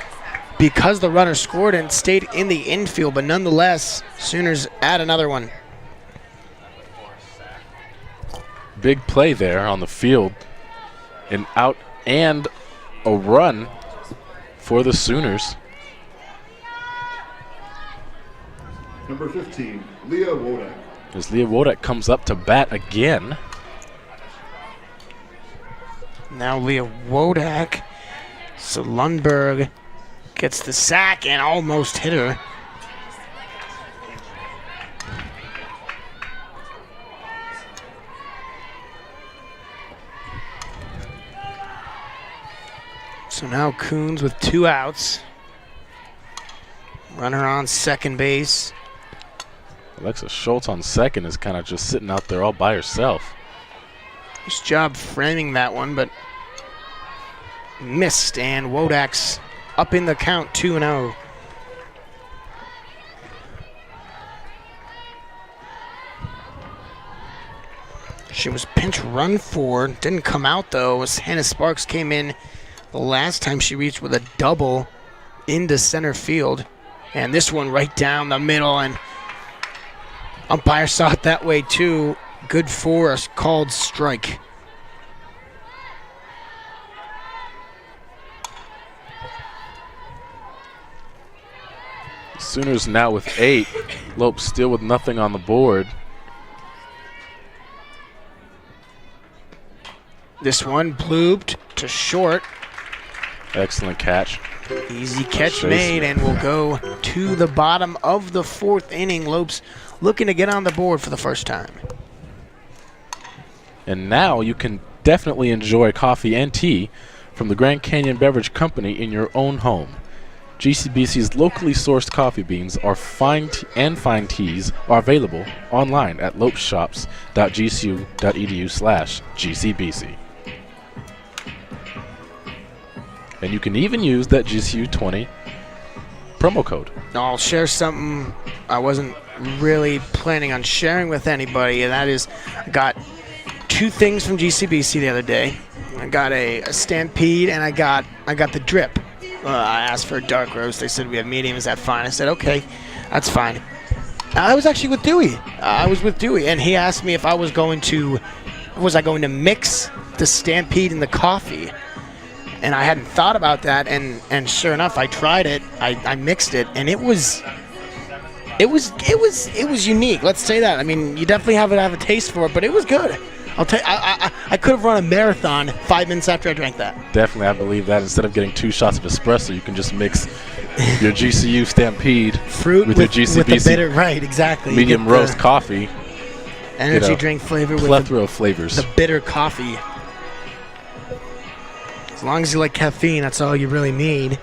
because the runner scored and stayed in the infield, but nonetheless, Sooners add another one. Big play there on the field. An out and a run for the Sooners. Number 15, Leah Wodak. As Leah Wodak comes up to bat again. Now Leah Wodak. So Lundberg gets the sack and almost hit her. So now Coons with 2 outs. Runner on second base. Alexa Schultz on second is kind of just sitting out there all by herself. Nice job framing that one, but missed, and Wodak's up in the count, 2-0. She was pinch run for, didn't come out though, as Hannah Sparks came in the last time she reached with a double into center field. And this one right down the middle, and umpire saw it that way too. Good for a called strike. Sooners now with 8. Lopes still with nothing on the board. This one blooped to short. Excellent catch. Easy catch Chase made, and we'll go to the bottom of the 4th inning. Lopes looking to get on the board for the first time. And now you can definitely enjoy coffee and tea from the Grand Canyon Beverage Company in your own home. GCBC's locally sourced coffee beans are fine teas are available online at lopeshops.gcu.edu/GCBC. And you can even use that GCU20 promo code. I'll share something I wasn't really planning on sharing with anybody, and that is I got 2 things from GCBC the other day. I got a Stampede, and I got the drip. I asked for a dark roast. They said we have medium. Is that fine? I said, okay, that's fine. I was actually with Dewey. And he asked me if I was going to mix the Stampede in the coffee. And I hadn't thought about that, and sure enough, I tried it. I mixed it, and it was unique. Let's say that. I mean, you definitely have to have a taste for it, but it was good. I'll tell you, I could have run a marathon 5 minutes after I drank that. Definitely, I believe that. Instead of getting 2 shots of espresso, you can just mix your GCU Stampede fruit with your GCBC with the bitter, right? Exactly. medium roast coffee. Energy drink flavor with plethora of flavors. The bitter coffee. As long as you like caffeine, that's all you really need.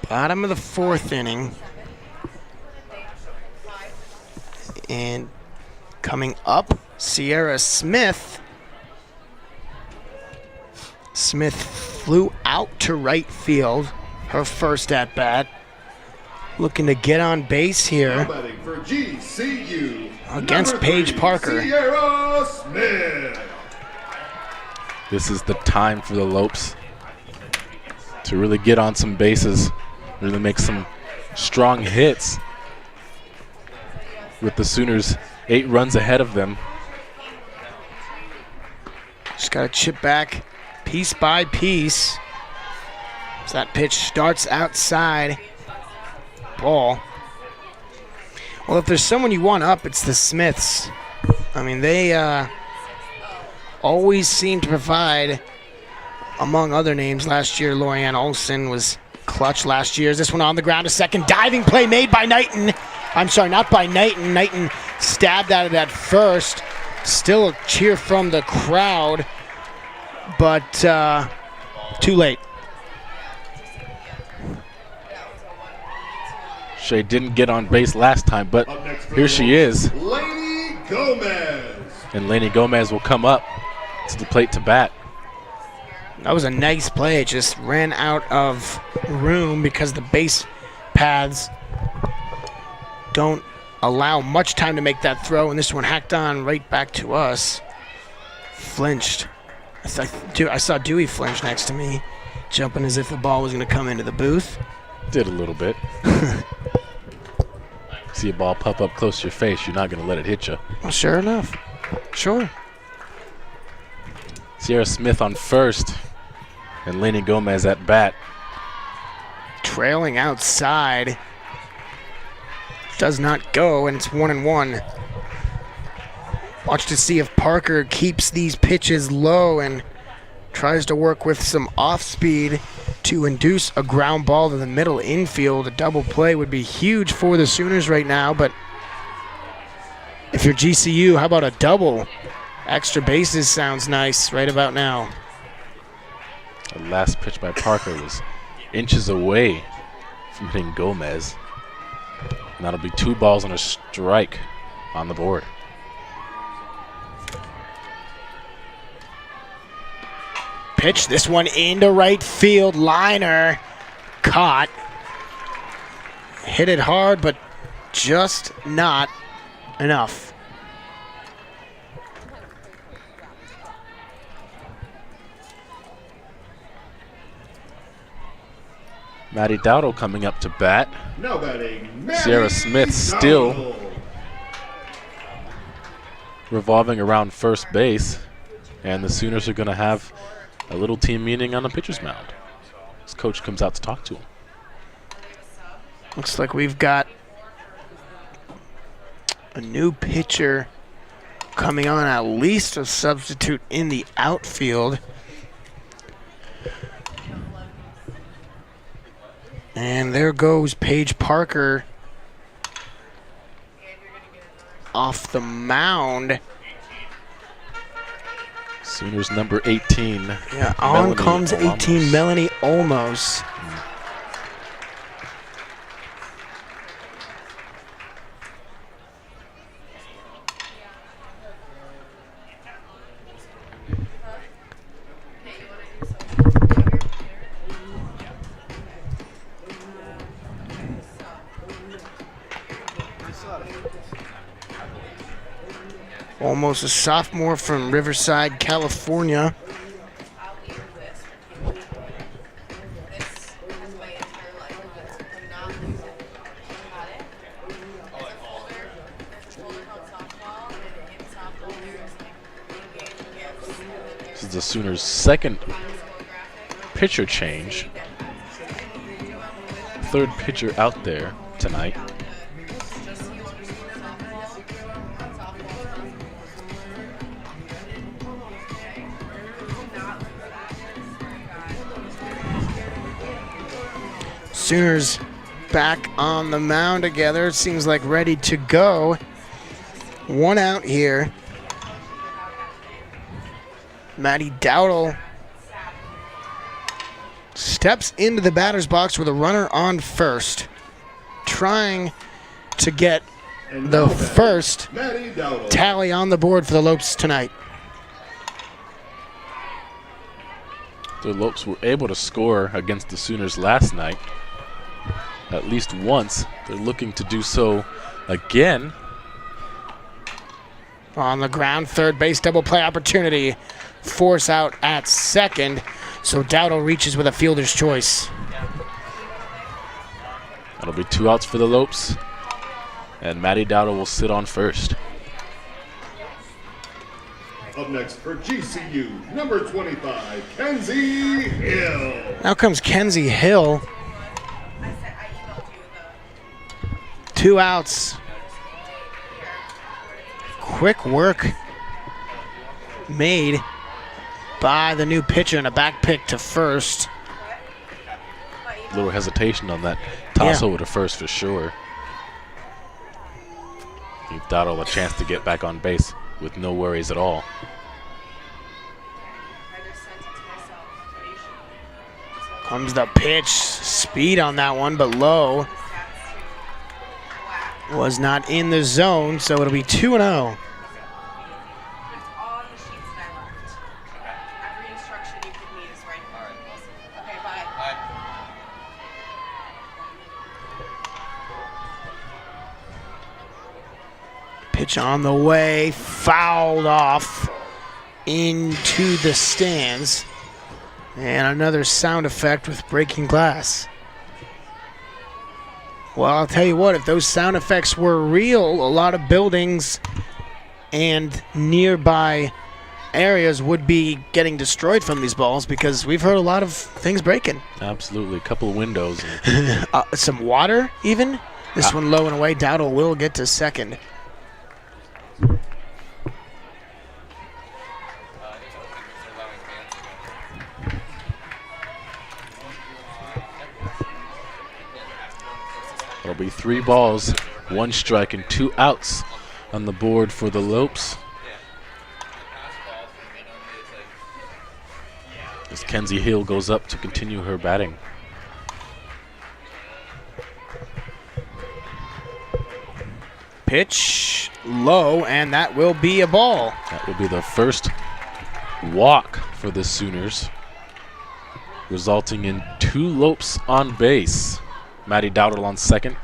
Bottom of the 4th inning. And coming up, Sierra Smith. Smith flew out to right field. Her first at-bat. Looking to get on base here. Batting for GCU. Against number Paige 3, Parker. Sierra Smith. This is the time for the Lopes to really get on some bases, really make some strong hits. With the Sooners 8 runs ahead of them. Just got to chip back piece by piece. As that pitch starts outside. Ball. Well, if there's someone you want up, it's the Smiths. I mean, they always seem to provide, among other names. Last year, Lorianne Olson was clutch last year. This one on the ground, a second diving play made by Knighton. I'm sorry, not by Knighton. Knighton stabbed at it at first. Still a cheer from the crowd, but too late. Shea didn't get on base last time, but Up next for here the she Lopes, is. Lady Gomez. And Laney Gomez will come up to the plate to bat. That was a nice play. It just ran out of room because the base paths don't allow much time to make that throw, and this one hacked on right back to us. Flinched. I saw Dewey flinch next to me, jumping as if the ball was going to come into the booth. Did a little bit. See a ball pop up close to your face, you're not going to let it hit you. Well, sure enough. Sure. Sierra Smith on first, and Laney Gomez at bat. Trailing outside. Does not go, and it's 1-1. Watch to see if Parker keeps these pitches low and tries to work with some off speed to induce a ground ball to the middle infield. A double play would be huge for the Sooners right now, but if you're GCU, how about a double? Extra bases sounds nice right about now. The last pitch by Parker was inches away from hitting Gomez. And that'll be 2 balls and a strike on the board. Pitch this one into right field. Liner caught. Hit it hard, but just not enough. Maddie Dowdle coming up to bat. Now batting, Maddie Sierra Smith still Dowdle. revolving around first base. And the Sooners are going to have a little team meeting on the pitcher's mound. His coach comes out to talk to him. Looks like we've got a new pitcher coming on, at least a substitute in the outfield. And there goes Paige Parker off the mound. Sooners number 18. Yeah, on Melanie comes 18, Olamos. Melanie Olmos. Almost a sophomore from Riverside, California. This is the Sooners' second pitcher change. Third pitcher out there tonight. Sooners back on the mound together. It seems like ready to go. One out here. Maddie Dowdle steps into the batter's box with a runner on first, trying to get And the now batting, first Maddie Dowdle. tally on the board for the Lopes tonight. The Lopes were able to score against the Sooners last night. At least once. They're looking to do so again. On the ground, third base double play opportunity. Force out at second. So Dowdle reaches with a fielder's choice. That'll be 2 outs for the Lopes. And Maddie Dowdle will sit on first. Up next for GCU, number 25, Kenzie Hill. Now comes Kenzie Hill. 2 outs. Quick work made by the new pitcher and a back pick to first. A little hesitation on that toss Yeah. over to first for sure. Give Dowdle a chance to get back on base with no worries at all. Comes the pitch. Speed on that one, but low. was not in the zone, so it'll be 2-0. Pitch on the way, fouled off into the stands. And another sound effect with breaking glass. Well, I'll tell you what, if those sound effects were real, a lot of buildings and nearby areas would be getting destroyed from these balls because we've heard a lot of things breaking. Absolutely. A couple of windows. Some water, even. This one low and away. Dowdle will get to second. It'll be 3 balls, 1 strike, and 2 outs on the board for the Lopes. As Kenzie Hill goes up to continue her batting. Pitch low, and that will be a ball. That will be the first walk for the Sooners, resulting in 2 Lopes on base. Maddie Dowdle on second,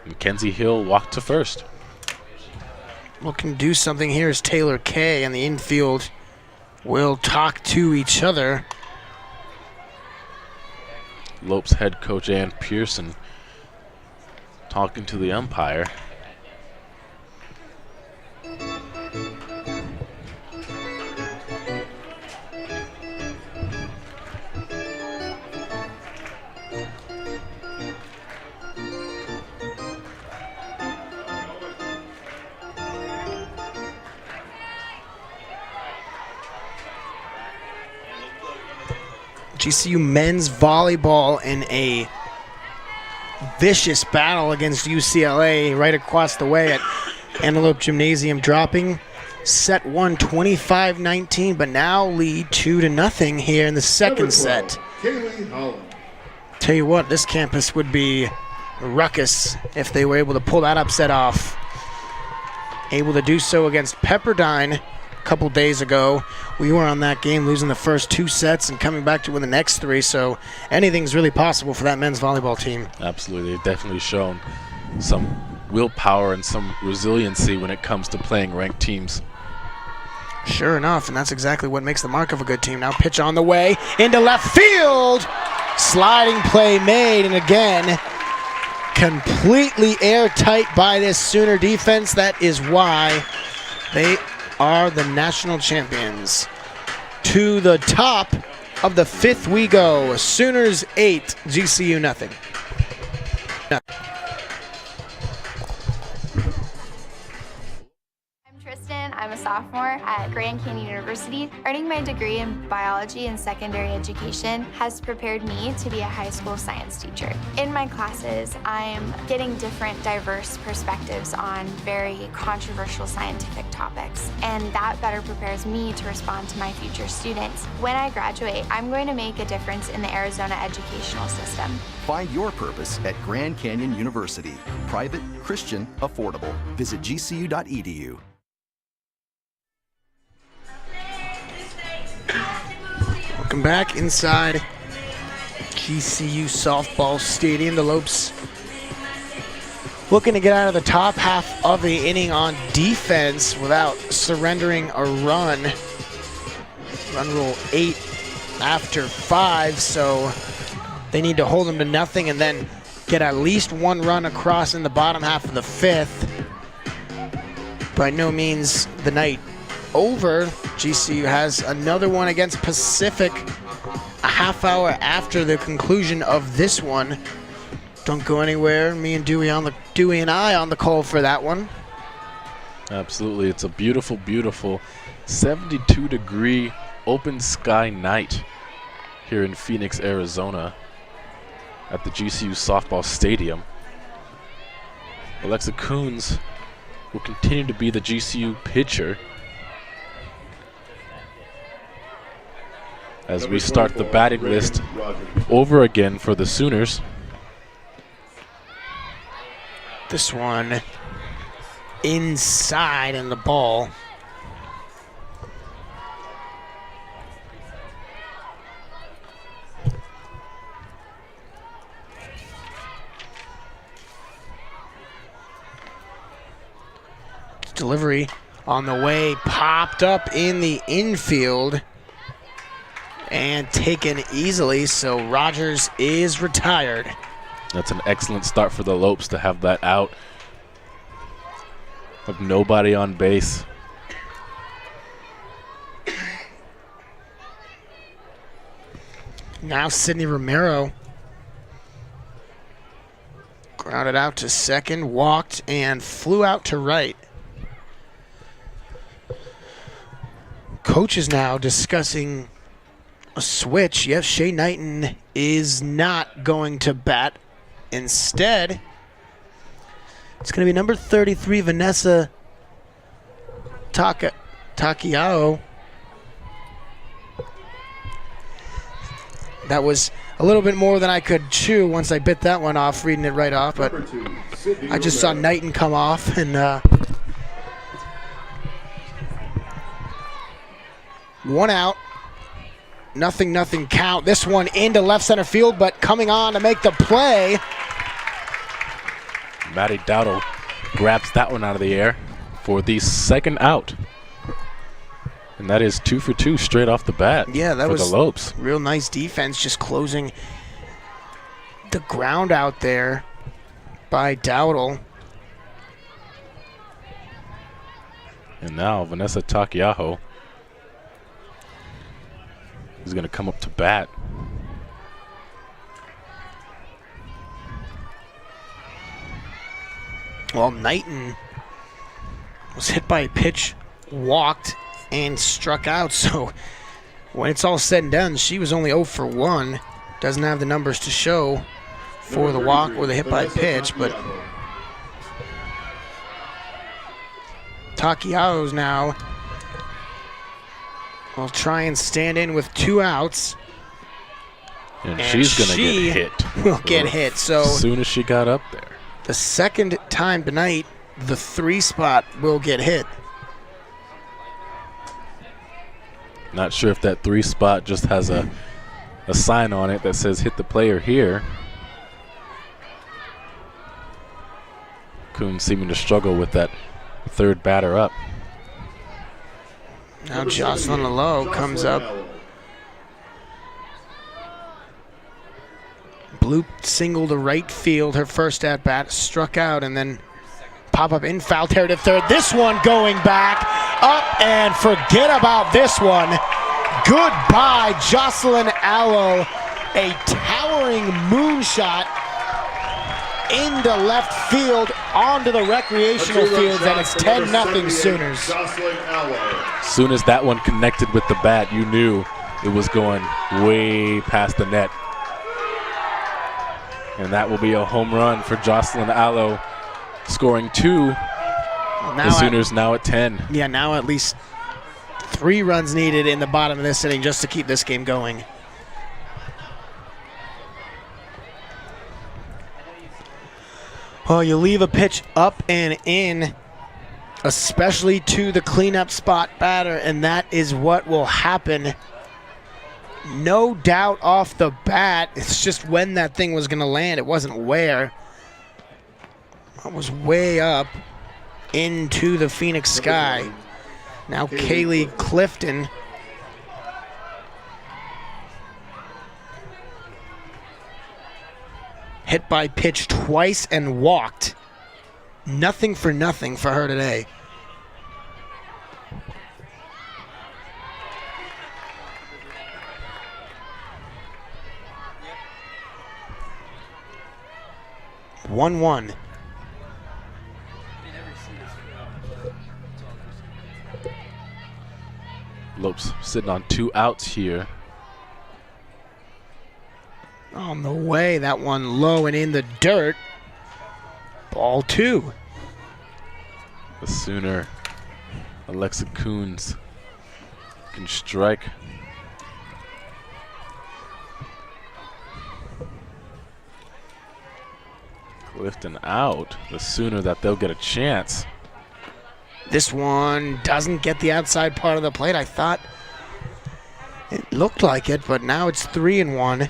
and Kenzie Hill walked to first. Looking to do something here is Taylor Kay, and the infield will talk to each other. Lopes head coach Ann Pearson talking to the umpire. GCU men's volleyball in a vicious battle against UCLA right across the way at Antelope Gymnasium, dropping set 1 25-19, but now lead 2-0 here in the second set. Kaylee Holland. Tell you what, this campus would be a ruckus if they were able to pull that upset off. Able to do so against Pepperdine a couple days ago. We were on that game, losing the first 2 sets and coming back to win the next 3, so anything's really possible for that men's volleyball team. Absolutely. They've definitely shown some willpower and some resiliency when it comes to playing ranked teams. Sure enough, and that's exactly what makes the mark of a good team. Now pitch on the way into left field. Sliding play made, and again, completely airtight by this Sooner defense. That is why they are the national champions. To the top of the 5th we go. Sooners 8, GCU nothing. I'm a sophomore at Grand Canyon University. Earning my degree in biology and secondary education has prepared me to be a high school science teacher. In my classes, I'm getting different, diverse perspectives on very controversial scientific topics, and that better prepares me to respond to my future students. When I graduate, I'm going to make a difference in the Arizona educational system. Find your purpose at Grand Canyon University. Private, Christian, affordable. Visit gcu.edu. Welcome back inside GCU softball stadium. The Lopes looking to get out of the top half of the inning on defense without surrendering a run. Run rule 8 after 5, so they need to hold them to nothing and then get at least 1 run across in the bottom half of the 5th. By no means the night over. GCU has another one against Pacific a half hour after the conclusion of this one. Don't go anywhere. Me and Dewey and I on the call for that one. Absolutely. It's a beautiful, beautiful 72-degree open sky night here in Phoenix, Arizona at the GCU softball stadium. Alexa Coons will continue to be the GCU pitcher as we start the batting list over again for the Sooners. This one inside and the ball. Delivery on the way, popped up in the infield and taken easily, so Rogers is retired. That's an excellent start for the Lopes to have that out of nobody on base. Now Sidney Romero grounded out to second, walked, and flew out to right. Coach is now discussing a switch. Yes, Shea Knighton is not going to bat. Instead, it's going to be number 33, Vanessa Takiao. That was a little bit more than I could chew once I bit that one off, reading it right off. But I just saw Knighton come off, and one out. Nothing count. This one into left center field, but coming on to make the play. Matty Dowdle grabs that one out of the air for the second out. And that is 2 for 2 straight off the bat. Yeah, that for was the Lopes. Real nice defense, just closing the ground out there by Dowdle. And now Vanessa Takiaho is going to come up to bat. Well, Knighton was hit by a pitch, walked, and struck out. So when it's all said and done, she was only 0 for 1. Doesn't have the numbers to show for the walk or the hit by pitch, but Takiao's now will try and stand in with 2 outs. And she's going to get hit. Will get hit. So as soon as she got up there. The second time tonight, the 3 spot will get hit. Not sure if that 3 spot just has a sign on it that says hit the player here. Coons seeming to struggle with that third batter up. Now Jocelyn Lowe comes up. Bloop single to right field, her first at bat, struck out, and then pop up in foul territory to third. This one going back up, and forget about this one. Goodbye, Jocelyn Allo. A towering moonshot into left field onto the recreational fields, and it's 10-0 Sooners. As soon as that one connected with the bat, you knew it was going way past the net. And that will be a home run for Jocelyn Allo, scoring 2. The Sooners now at 10. Yeah, now at least 3 runs needed in the bottom of this inning just to keep this game going. Well, you leave a pitch up and in, especially to the cleanup spot batter, and that is what will happen. No doubt off the bat. It's just when that thing was going to land. It wasn't where. It was way up into the Phoenix sky. Now Kaylee Clifton. Hit by pitch twice and walked. Nothing for her today. One. Lopes sitting on 2 outs here. On the way, that one low and in the dirt. Ball 2. The Sooner, Alexa Coons, can strike. Clifton out, the sooner that they'll get a chance. This one doesn't get the outside part of the plate. I thought it looked like it, but now it's 3-1.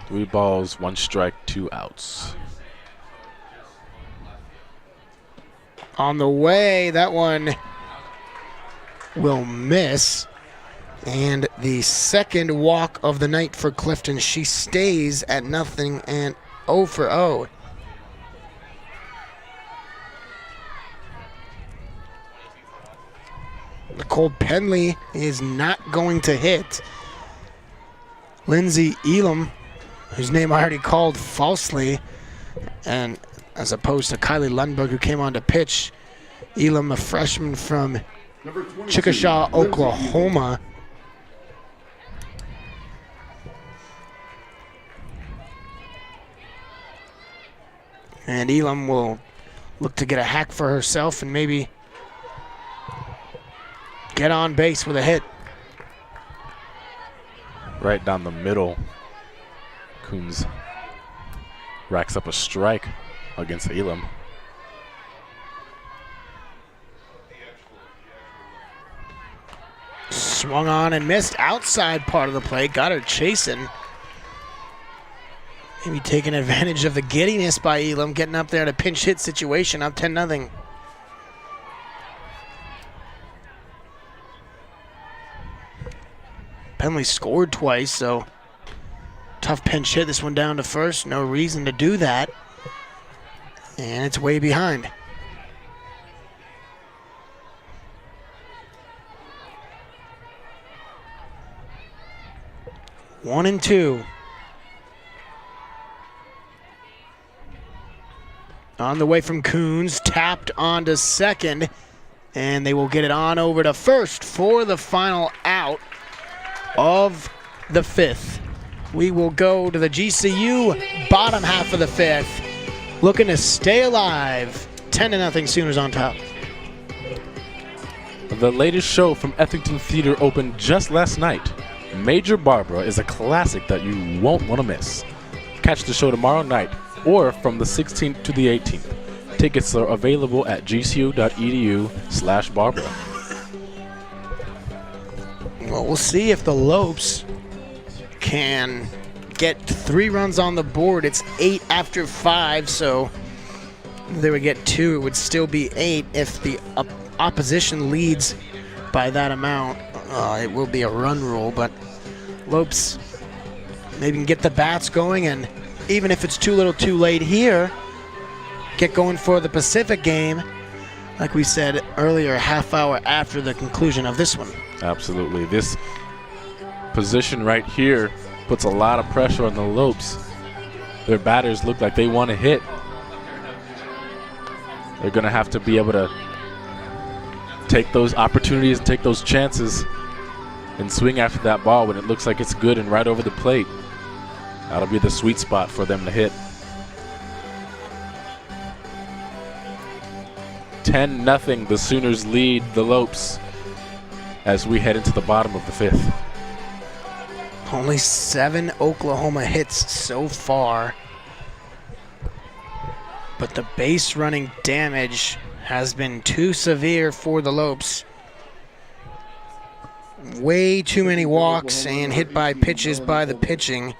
Three balls, 1 strike, 2 outs. On the way, that one will miss. And the second walk of the night for Clifton. She stays at nothing and 0 for 0. Nicole Penley is not going to hit. Lindsay Elam, whose name I already called falsely, and as opposed to Kylie Lundberg, who came on to pitch. Elam, a freshman from Chickasha, Oklahoma. And Elam will look to get a hack for herself and maybe get on base with a hit. Right down the middle. Coons racks up a strike against Elam. Swung on and missed outside part of the plate. Got her chasing. Maybe taking advantage of the giddiness by Elam, getting up there in a pinch hit situation, up 10-0. Penley scored twice, so tough pinch hit. This one down to first. No reason to do that. And it's way behind. One and two. On the way from Coons, tapped onto second, and they will get it on over to first for the final out of the fifth. We will go to the GCU bottom half of the fifth, looking to stay alive. 10-0 Sooners on top. The latest show from Ethington Theater opened just last night. Major Barbara is a classic that you won't want to miss. Catch the show tomorrow night or from the 16th to the 18th. Tickets are available at gcu.edu/Barbara. Well, we'll see if the Lopes can get 3 runs on the board. It's 8 after 5, so they would get 2. It would still be 8 if the opposition leads by that amount. It will be a run rule, but Lopes maybe can get the bats going, and even if it's too little too late here, get going for the Pacific game, like we said earlier, a half hour after the conclusion of this one. Absolutely. This position right here puts a lot of pressure on the Lopes. Their batters look like they want to hit. They're going to have to be able to take those opportunities and take those chances and swing after that ball when it looks like it's good and right over the plate. That'll be the sweet spot for them to hit. 10-0, the Sooners lead the Lopes as we head into the bottom of the fifth. Only 7 Oklahoma hits so far, but the base running damage has been too severe for the Lopes. Way too many walks and hit by pitches by the pitching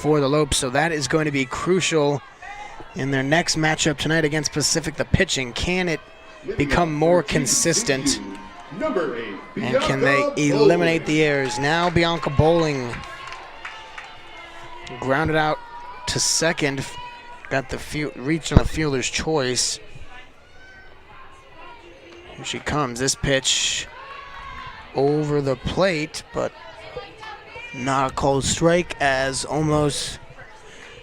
for the Lopes, so that is going to be crucial in their next matchup tonight against Pacific. The pitching, can it become more consistent? Number 8, And can they eliminate the errors? Now Bianca Bowling grounded out to second, got the reach on the fielder's choice. Here she comes. This pitch over the plate, but not a called strike as almost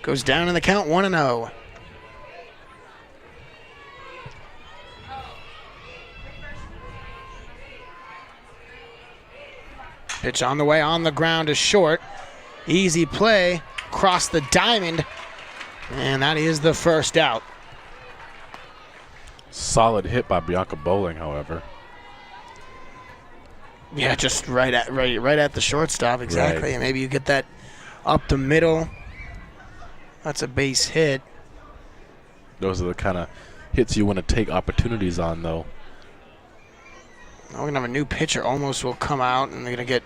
goes down in the count, 1-0. Pitch on the way, on the ground is short. Easy play, across the diamond, and that is the first out. Solid hit by Bianca Bowling, however. Yeah, just right at the shortstop, exactly. Right. And maybe you get that up the middle. That's a base hit. Those are the kind of hits you want to take opportunities on, though. Now we're going to have a new pitcher almost will come out, and they're going to get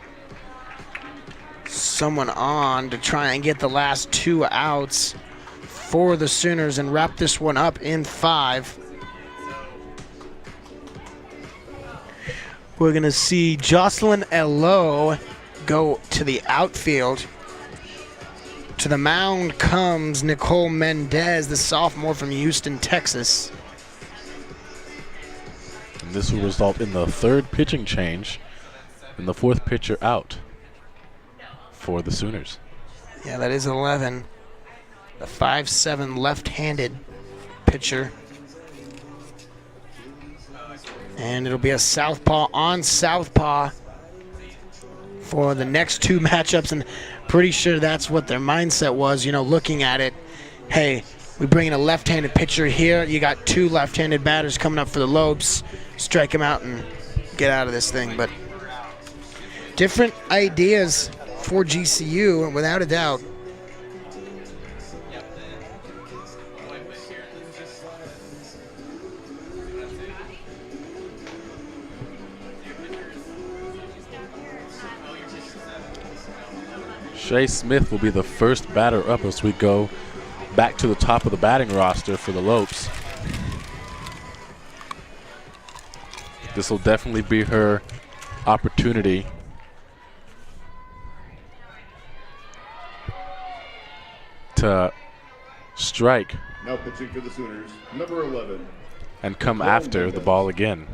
someone on to try and get the last 2 outs for the Sooners and wrap this one up in 5. We're going to see Jocelyn Elo go to the outfield. To the mound comes Nicole Mendez, the sophomore from Houston, Texas. And this will result in the 3rd pitching change and the 4th pitcher out for the Sooners. Yeah, that is 11. The 5'7" left-handed pitcher. And it'll be a southpaw on southpaw for the next 2 matchups, and pretty sure that's what their mindset was, you know, looking at it. Hey, we bring in a left-handed pitcher here. You got 2 left-handed batters coming up for the Lopes. Strike them out and get out of this thing. But different ideas for GCU, without a doubt. Shay Smith will be the first batter up as we go back to the top of the batting roster for the Lopes. This will definitely be her opportunity to strike Now pitching for the Sooners, number 11. and come after the ball again.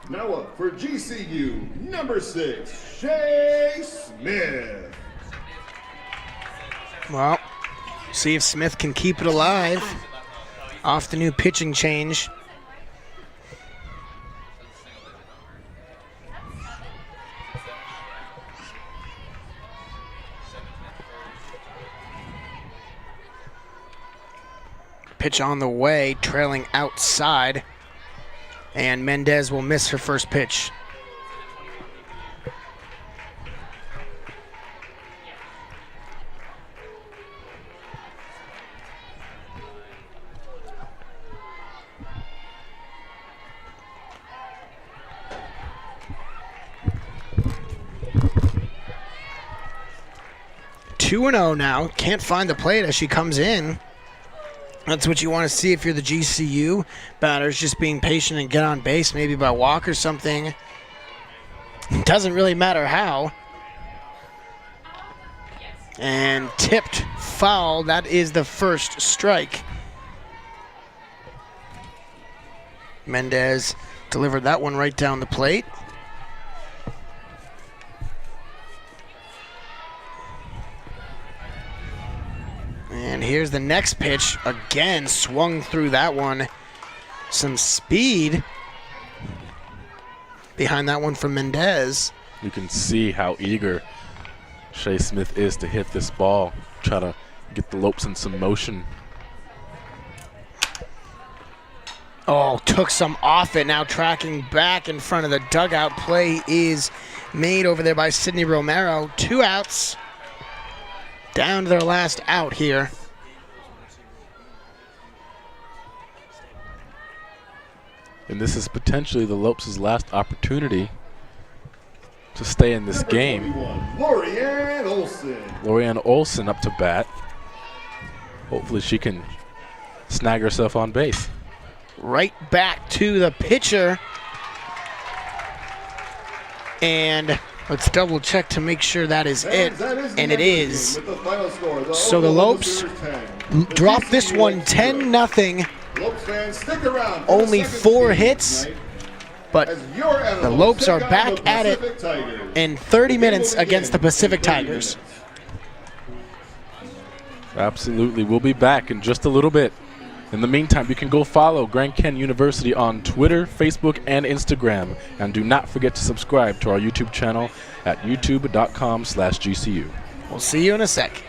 Now up for GCU, number 6, Shay Smith. Well, see if Smith can keep it alive off the new pitching change. Pitch on the way, trailing outside. And Mendez will miss her first pitch. Two 2-0 now. Can't find the plate as she comes in. That's what you want to see if you're the GCU batters, just being patient and get on base, maybe by walk or something. Doesn't really matter how. And tipped foul. That is the first strike. Mendez delivered that one right down the plate. And here's the next pitch. Again, swung through that one. Some speed behind that one from Mendez. You can see how eager Shay Smith is to hit this ball, try to get the Lopes in some motion. Oh, took some off it. Now tracking back in front of the dugout. Play is made over there by Sydney Romero. 2 outs. Down to their last out here. And this is potentially the Lopes' last opportunity to stay in this Number game. 21, Lorianne Olson. Lorianne Olson up to bat. Hopefully she can snag herself on base. Right back to the pitcher. And let's double check to make sure that is it. And it is. With the final score, So the Lopes drop this one 10-0. Lopes fans, stick around. Only 4 hits, but the Lopes are back at it in 30 minutes against the Pacific Tigers. Absolutely. We'll be back in just a little bit. In the meantime, you can go follow Grand Canyon University on Twitter, Facebook, and Instagram. And do not forget to subscribe to our YouTube channel at youtube.com/GCU. We'll see you in a sec.